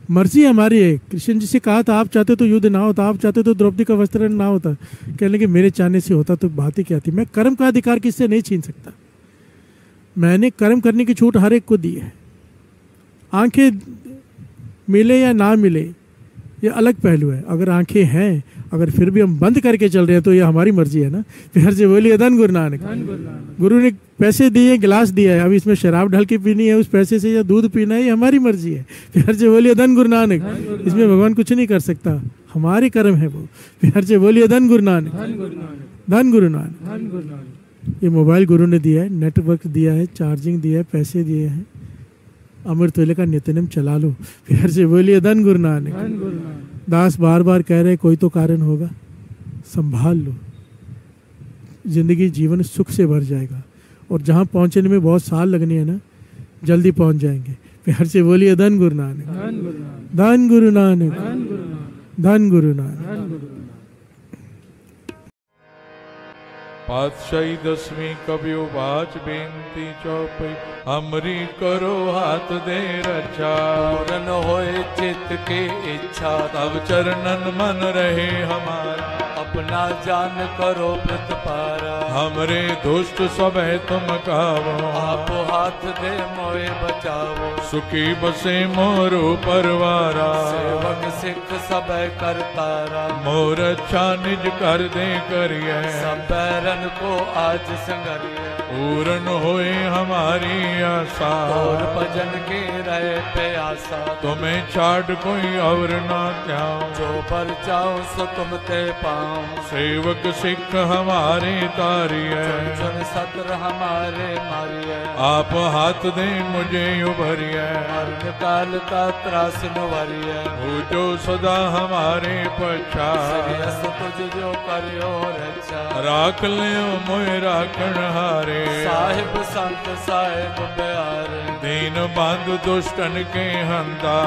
S4: मर्जी हमारी है। कृष्ण जी से कहा था आप चाहते तो युद्ध ना होता, आप चाहते तो द्रौपदी का वस्त्रण ना होता। कहने लगे मेरे चाहने से होता तो बात ही क्या थी। मैं कर्म का अधिकार किससे नहीं छीन सकता। मैंने कर्म करने की छूट हर एक को दी है। आंखें मिले या ना मिले ये अलग पहलू है। अगर आंखें हैं, अगर फिर भी हम बंद करके चल रहे हैं तो ये हमारी मर्जी है ना। प्यार से बोलिए धन गुरु नानक। गुरु ने पैसे दिए, गिलास दिया है, अब इसमें शराब ढल के पीनी है उस पैसे से या दूध पीना है, ये हमारी मर्जी है। प्यार से बोलिए धन गुरु नानक। इसमें भगवान कुछ नहीं कर सकता, हमारे कर्म है वो। प्यार से बोलिए धन गुरु नानक, धन गुरु नानक। ये मोबाइल गुरु ने दिया है, नेटवर्क दिया है, चार्जिंग दिया है, पैसे दिए हैं। अमृत वेले का नित्यनेम चला लो। प्यार से बोलिए धन गुरु नानक। दास बार बार कह रहे कोई तो कारण होगा, संभाल लो, जिंदगी जीवन सुख से भर जाएगा। और जहाँ पहुँचने में बहुत साल लगने हैं ना, जल्दी पहुँच जाएंगे। प्यार से बोलिए धन गुरु नानक, धन गुरु नानक, धन गुरु नानक।
S5: पातशाही दसवीं कबियो बाच बेनती चौपई, हमरी करो हाथ दे रक्षा।
S2: पूरन होए चित्त के इच्छा,
S5: तब चरणन मन रहे हमारा।
S2: अपना जान करो प्रतिपारा।
S5: हमरे दुष्ट सब है तुम कावो,
S2: आप हाथ दे मोए बचावो।
S5: सुखी बसे मोरो परवारा।
S2: सेवक सिख सब करतारा,
S5: मोर अच्छा निज कर दे करिए।
S2: सब बैरन को आज संगरिए।
S5: पूरन होए हमारी आशा,
S2: और भजन के रहे प्यासा।
S5: तुम्हें छाड़ कोई और ना त्याऊं,
S2: जो पर चाहो सो तुम ते पाऊं।
S5: सेवक सिख हमारे तारी है,
S2: चुन सत्र हमारे मारी है।
S5: आप हाथ दे मुझे उभरिए।
S2: मरण काल का त्रास नुवरी है,
S5: हो जो सदा हमारे पछा।
S2: श्रेयस तुझ जो करियो रक्षा।
S5: राख लियो मोय राखण हारे,
S2: साहिब संत साहिब प्यारे।
S5: दीन बंधु दुष्टन के हंता,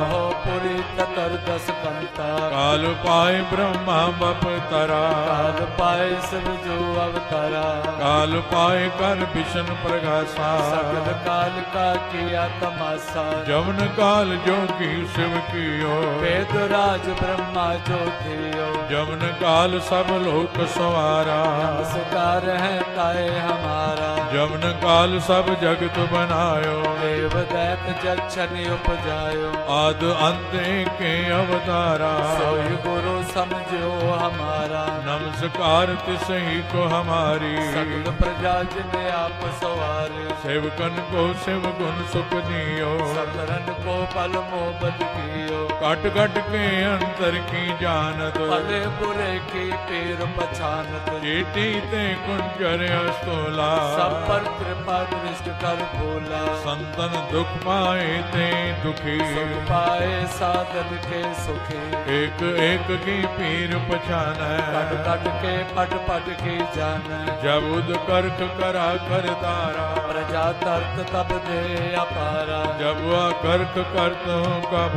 S2: हो पुरी ततर दस कंता।
S5: काल पाए ब्रह्मा बप तरा,
S2: काल पाए सब जो अवतारा।
S5: काल पाए कर विष्णु प्रगासा।
S2: सकल काल का किया तमाशा।
S5: जमन काल जोगी शिव कियो,
S2: वेद राज ब्रह्मा जो थियो।
S5: जमन काल सब लोक सवारा।
S2: नमस्कार है ताए हमारा।
S5: जमन काल सब जगत बनायो,
S2: देव दैत जक्षण उपजायो।
S5: आद अंत के अवतारा।
S2: सोई गुरु समझो हमारा।
S5: नमस्कार तिसही को हमारी।
S2: सकल प्रजा जिने आप सवारे।
S5: सेवकन को शिव गुण सुख दियो,
S2: सकरन को पल मोहब्बत कियो।
S5: कट कट के अंतर की जानत,
S2: भले बुरे की पीर पछानत।
S5: चेटी ते कुंजर अस्तोला,
S2: सब पर कृपा दृष्ट कर भोला।
S5: संतन दुख पाए ते दुखी,
S2: सुख पाए साधन के सुखी।
S5: एक एक की पीर पछान।
S2: कट कट के पट पट की जान।
S5: जब उद करख करा कर तारा,
S2: प्रजा तर्क तब दे अपारा।
S5: जब वह करख करत हूँ कब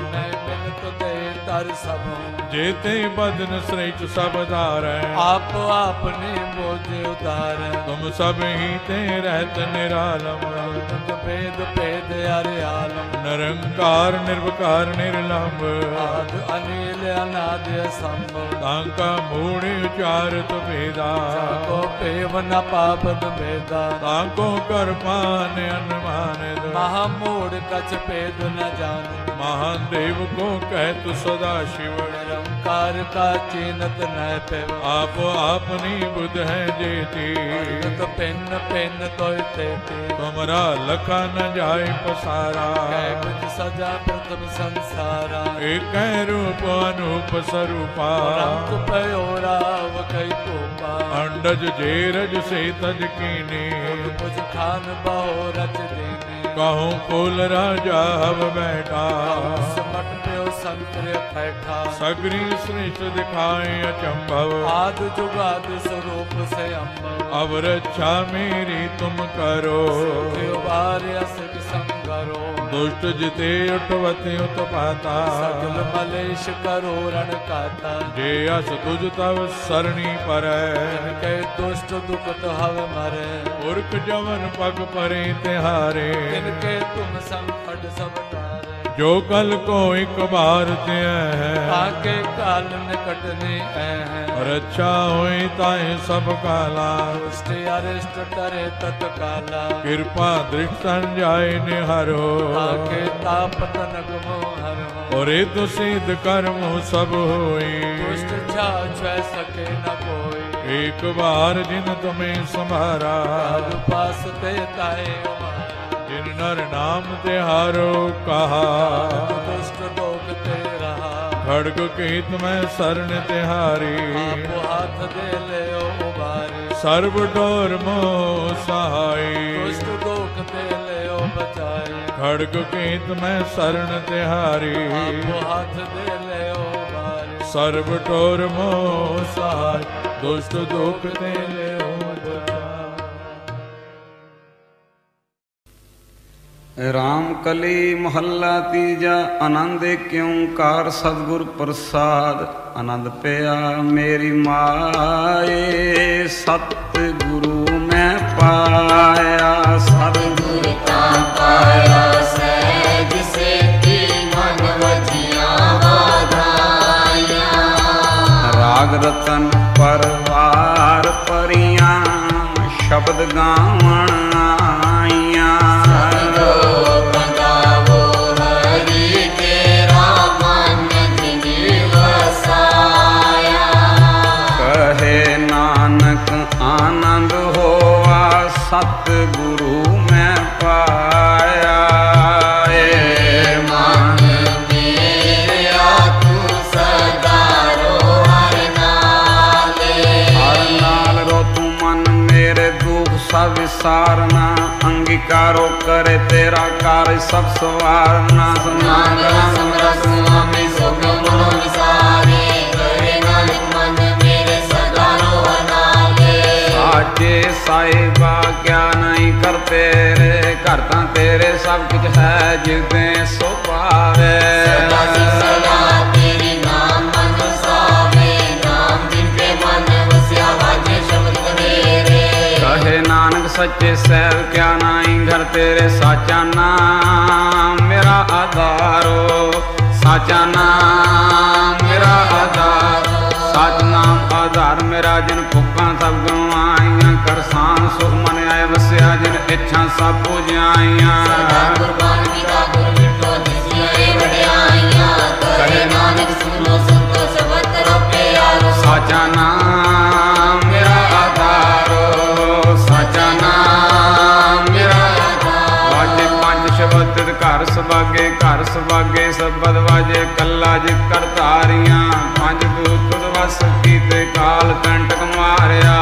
S2: मैं मिलत दे तर सब।
S5: जेते बदन श्रेष्ठ सब धार।
S2: आप आपने मोजे उतार।
S5: तुम सब ही ते रहत निरालम,
S2: भेद भेद अरे आलम।
S5: निरंकार निर्विकार निर्लंब,
S2: आद अनिल अनाद असंभव।
S5: तांका मूढ़ उचारत भेदा,
S2: जाको पेव न पावन भेदा।
S5: तांको कर पान अनुमान।
S2: महामूढ़ कछ भेद न जान।
S5: महादेव को कहत सदा शिव
S2: निरंकार का चिन्हत न पेव
S5: आप आपनी बुध है जेती
S2: तो पिन पिन तोय तेती
S5: तुमरा लखा न जाय पसारा
S2: कै बुझ सजा प्रथम संसारा
S5: एक रूप अनूप स्वरूपा
S2: रंग पयो राव कई कोपा
S5: अंडज जेरज से तज कीने
S2: बुझ खान बहो रच देने
S5: कहूँ कुल राजा हव बैठा
S2: समट प्यो संकर बैठा
S5: सगरी श्रेष्ठ दिखाए अचंभव
S2: आद जुगाद स्वरूप से अम्बव
S5: अब रक्षा मेरी तुम करो
S2: असक संगरो
S5: दुष्ट जिते उठवते उत्पाता
S2: सगल मलेश करो रण काता
S5: जे अस तुझ तव सरणी पर
S2: जिनके दुष्ट दुखत हव मरे
S5: पुरख जवन पग परे तिहारे
S2: जिनके तुम संकट सब तारे
S5: जो कल को एक बार ते है
S2: आके काल निकटने है
S5: रक्षा होई ताए सब काला
S2: दुष्ट अरिष्ट टरे तत्काला
S5: कृपा दृष्ट जाय निहारो
S2: आके तापत नगमो हरो
S5: और तो सिद्ध कर्म सब होई
S2: दुष्ट छा सके न कोई
S5: एक बार जिन तुम्हें संभारा
S2: पास ते ताए
S5: जिन नर नाम तिहारो कहा
S2: दुष्ट लोग ते रहा
S5: खड़ग कीत में शरण तिहारी
S2: आपो हाथ दे ले उबारी
S5: सर्व डोर मोह सहाय
S2: दुष्ट लोग ते ले बचाए
S5: खड़ग कीत में शरण तिहारी
S2: आपो हाथ दे ले उबारी
S5: सर्व डोर मोह सहाय दुष्ट दुख ते ले
S6: राम कली महला तीजा आनंद क्यों कार सतगुर प्रसाद आनंद पिया मेरी माए सतगुरु मैं पाया सतगुरु का पाया सहज से की मन वजिया वाधाया राग रतन परवार परियां शब्द गावण आइया आनंद होवा सतगुरु मैं पाया मन मेरा तू सदा रो हर नाल रो तू मन मेरे दुख सब विसारना अंगीकारो करे तेरा कार्य सब सवारना साहिबा क्या नहीं करते रे करता तेरे सब कुछ है जिसने सो पावे तेरी नाम मन सावे नाम जिनके मन वसिया वाजे शब्द मेरे कहे नानक सच्चे सैव क्या नहीं घर तेरे साचा नाम मेरा आधारो साचा नाम मेरा आधार साच नाम आधार मेरा जिन भुखा सब गवाइया करसान सुख मन आए वस्या जिन इच्छा सब पूजाइया साचा नाम मेरा आधारो साचा नाम मेरा वाजे पंज शब्द घर सबागे सबद वाजे कला जे करतारियां पंज दूत वस कीते काल कंटक मारिया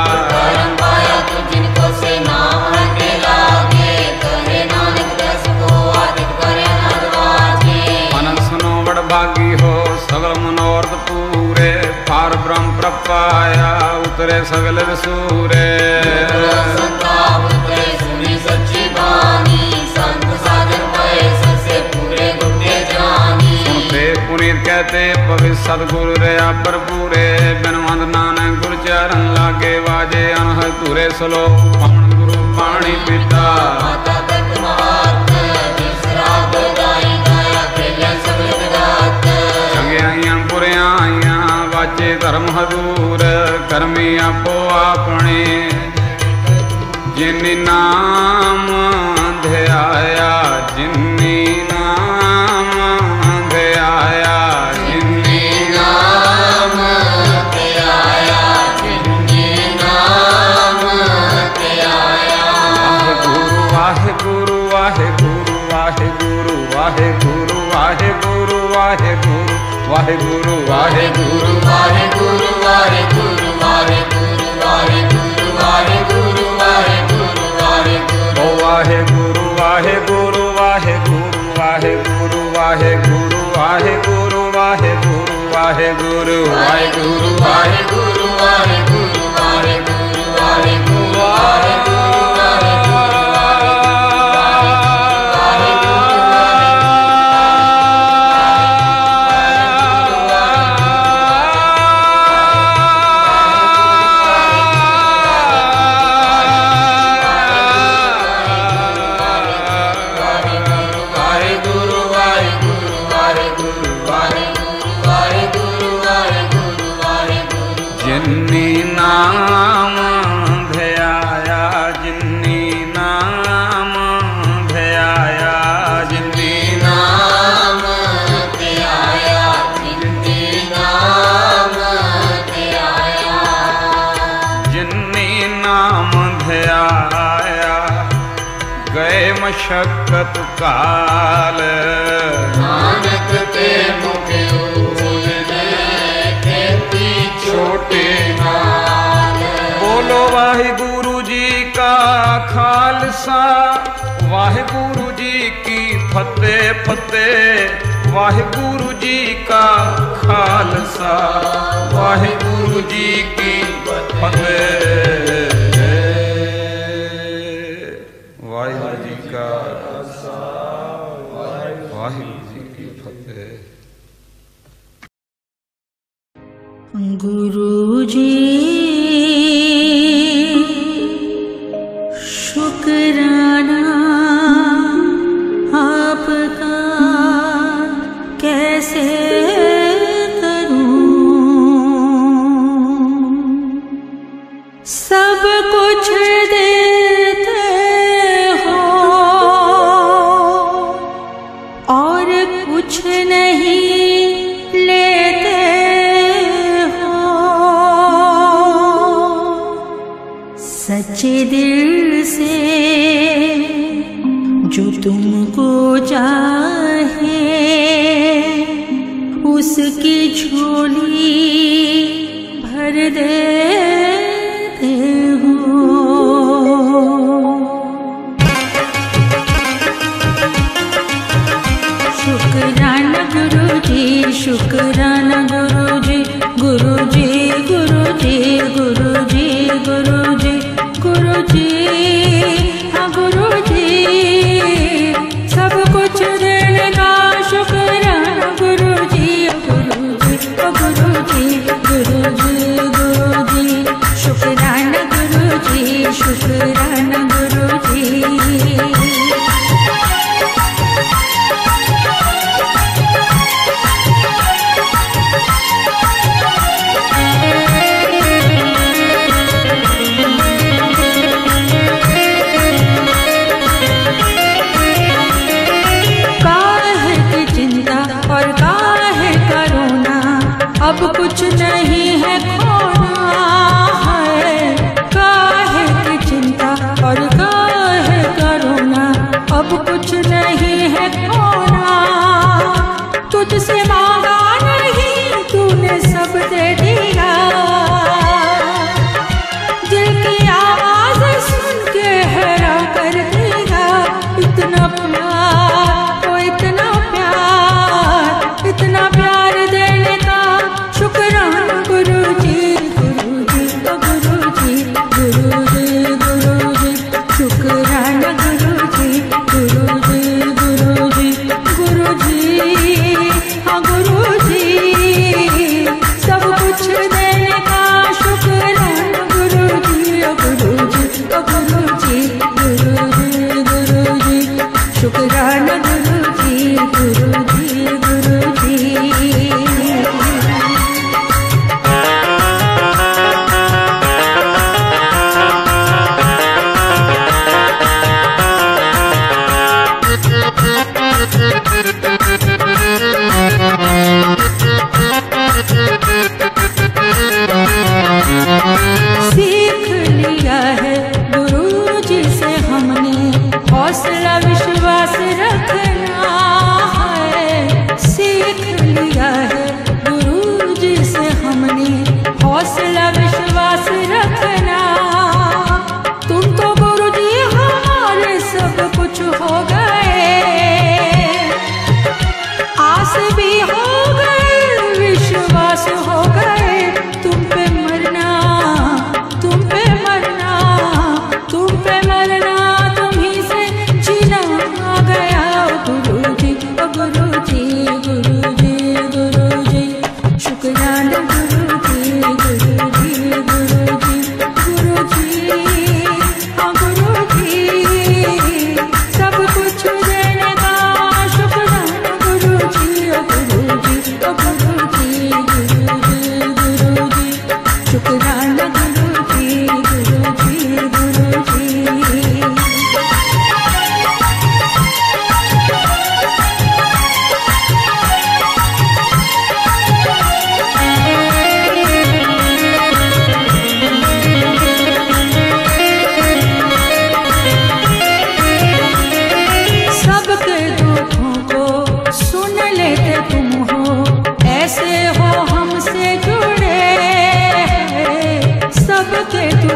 S6: भागी हो सगल मनोरथ पूरे पार ब्रह्म प्रपाया उतरे सगल सूरे पुनीत कहते पवित्र सतगुरु रया भरपूरे बिन वंद नानक गुरु चरण लागे वाजे अनहद तुरे सलो पवन गुरु पानी पिता वाचे धर्म हजूर कर्मी आपो अपने जिन्नी नाम ध्याया जिन्नी नाम वाहेगुरु वाहेगुरु वाहेगुरु वाहेगुरु वाहेगुरु वाहेगुरु मशक्कत काल नानक ते मुख खेती छोटे नाल। बोलो वाहिगुरु जी का खालसा वाहिगुरु जी की फतेह फतेह वाहिगुरु जी का खालसा वाहिगुरु जी की फतेह वाहिगुरु जी का वाहिगुरु जी की फतेह।
S7: गुरु जी शुक्राना आपका कैसे करूं, सब कुछ देते और कुछ नहीं लेते हो, सच्चे दिल से जो तुमको चाहे उसकी झोली भर देते हो। शुक्राना गुरु जी शुक्राना गुरु जी गुरु जी गुरु जी गुरु जी गुरु जी गुरु जी हाँ गुरु जी सब कुछ देने का शुक्राना गुरु जी गुरु जी गुरु जी गुरु जी गुरु जी शुक्राना गुरु जी शुक्राना गुरु जी। अब कुछ नहीं है खोना है, काहे की चिंता और काहे करुणा, अब कुछ नहीं है खोना। तुझसे मांगा नहीं तूने सब दे दिया, दिल की आवाज सुन के हैरान कर दिया। इतना प्यार ओ इतना प्यार इतना प्यार देने का शुक्राना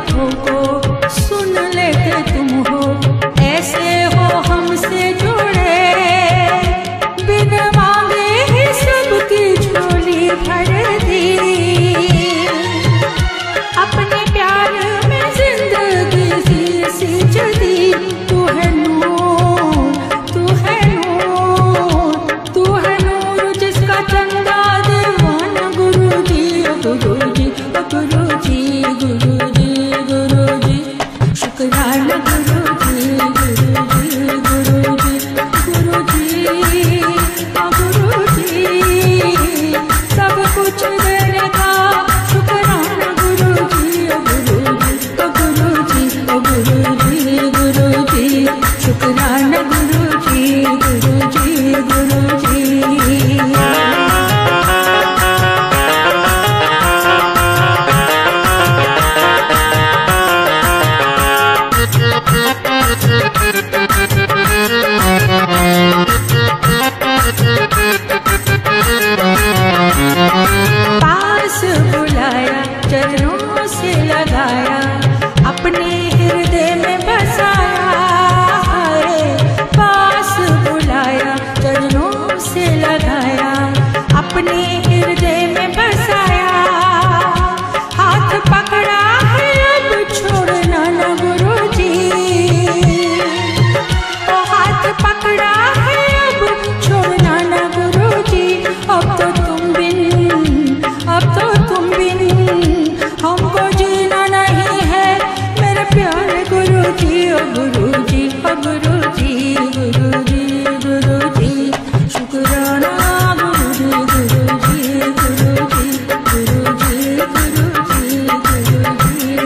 S7: दुखों को सुन लेते तुम हो, ऐसे हो हमसे जुड़े, बिन मांगे ही सबकी झोली भर दी। अपने प्यार में जिंदगी सींच दी। तू है नूर, तू है नूर, तू है नूर जिसका चंदा दीवाना। गुरु जी, गुरु जी, गुरु जी, गुरु जी, गुरु जी, शुक्राना गुरु जी, गुरु जी, गुरु जी, गुरु जी, गुरु जी, सब कुछ देने का शुक्राना गुरु जी, गुरु जी, गुरु जी, गुरु जी, गुरु जी, शुक्राना गुरु जी, गुरु जी, गुरु जी। पास बुलाया, चरणों से लगाया, अपने हृदय में बसाया। पास बुलाया, चरणों से लगाया, अपने हृदय में बसाया। हाथ पकड़ा है अब छोड़ना न गुरु जी, ओ हाथ पकड़ा है अब छोड़ना न गुरु जी। अब तो तुम बिन, अब तो तुम बिन हमको जीना नहीं है मेरे प्यारे गुरु जी। ओ गुरु जी, ओ गुरु जी, गुरु जी, गुरु जी, शुक्राना गुरु जी, गुरु जी, गुरु जी, गुरु जी, गुरु जी, गुरु जी,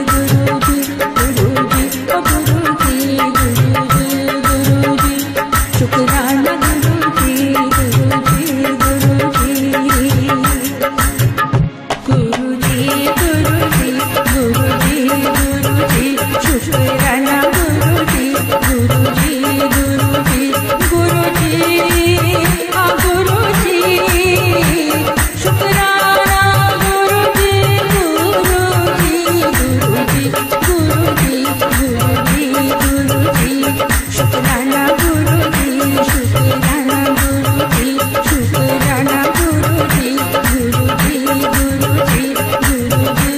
S7: गुरु जी, गुरु जी, ओ गुरु जी, गुरु जी, गुरु जी, शुक्राना गुरु जी, गुरु जी, गुरु जी, गुरु जी, गुरु जी, गुरु जी, गुरु जी, शुक्राना गुरु जी, गुरु जी, गुरु जी, गुरु जी, आ गुरु जी, शुक्राना गुरु जी, गुरु जी, गुरु जी, गुरु जी, गुरु जी, गुरु जी, शुक्राना गुरु जी, शुक्राना गुरु जी, शुक्राना गुरु जी, गुरु जी, गुरु जी, गुरु जी,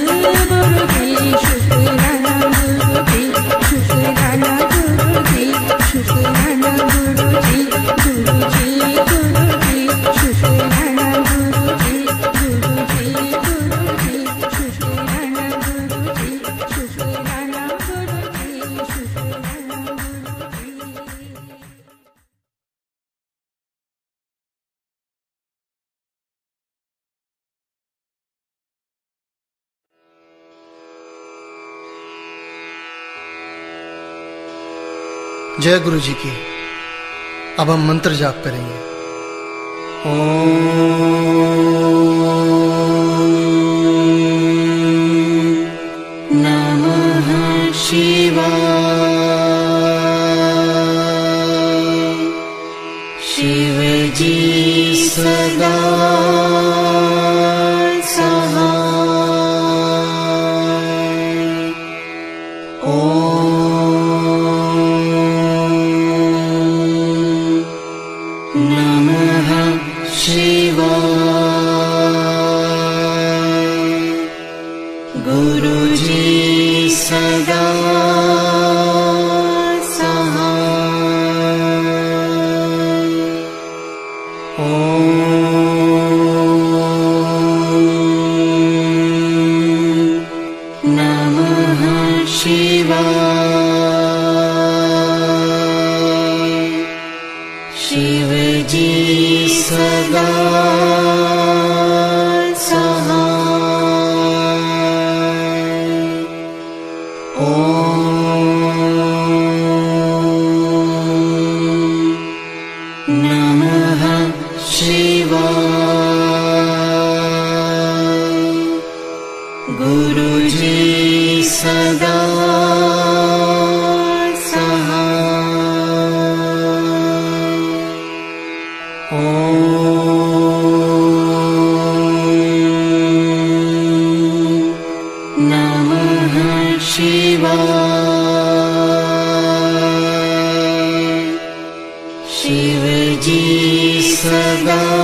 S7: गुरु जी, शुक्राना गुरु जी, शुक्राना गुरु जी, शुक्राना गुरु जी, गुरु जी, गुरु जी, शुक्राना गुरु जी, गुरु जी, गुरु जी, शुक्राना गुरु जी, शुक्राना गुरु जी, शुक्राना गुरु जी।
S8: जय गुरु जी की। अब हम मंत्र जाप करेंगे।
S1: नमः शिवाय। शिव जी सदा नमः नमः शिवाय। शिव जी सदा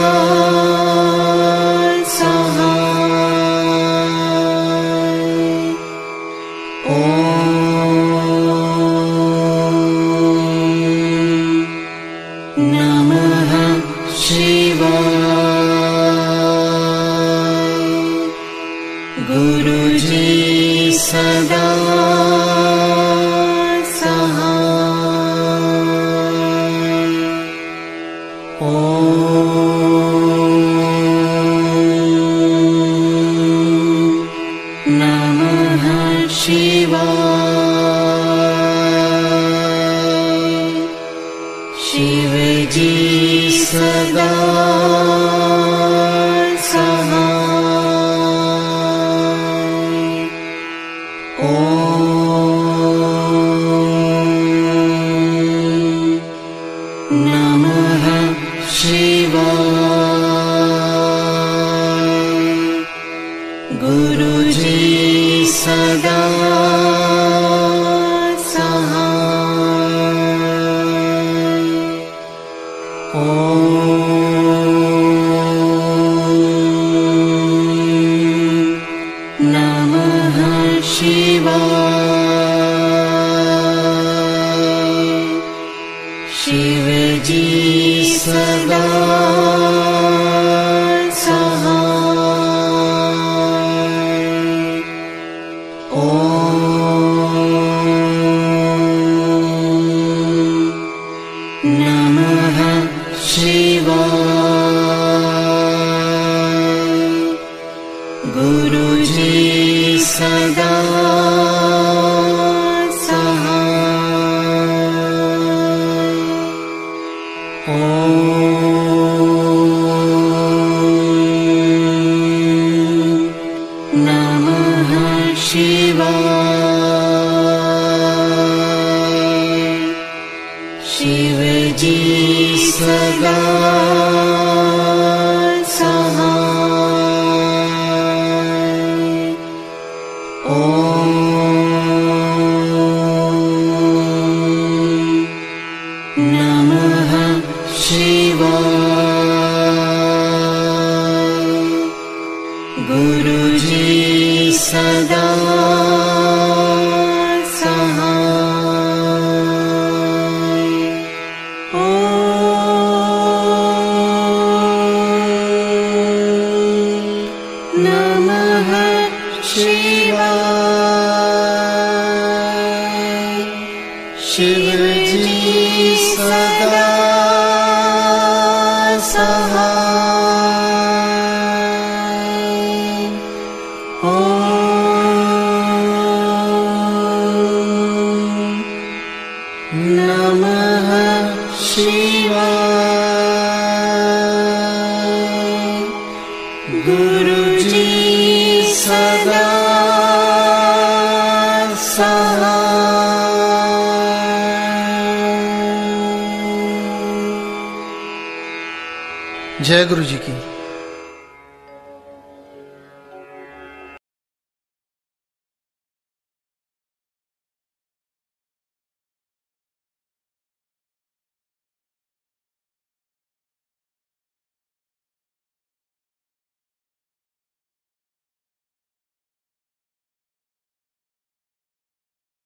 S8: जय गुरु जी की।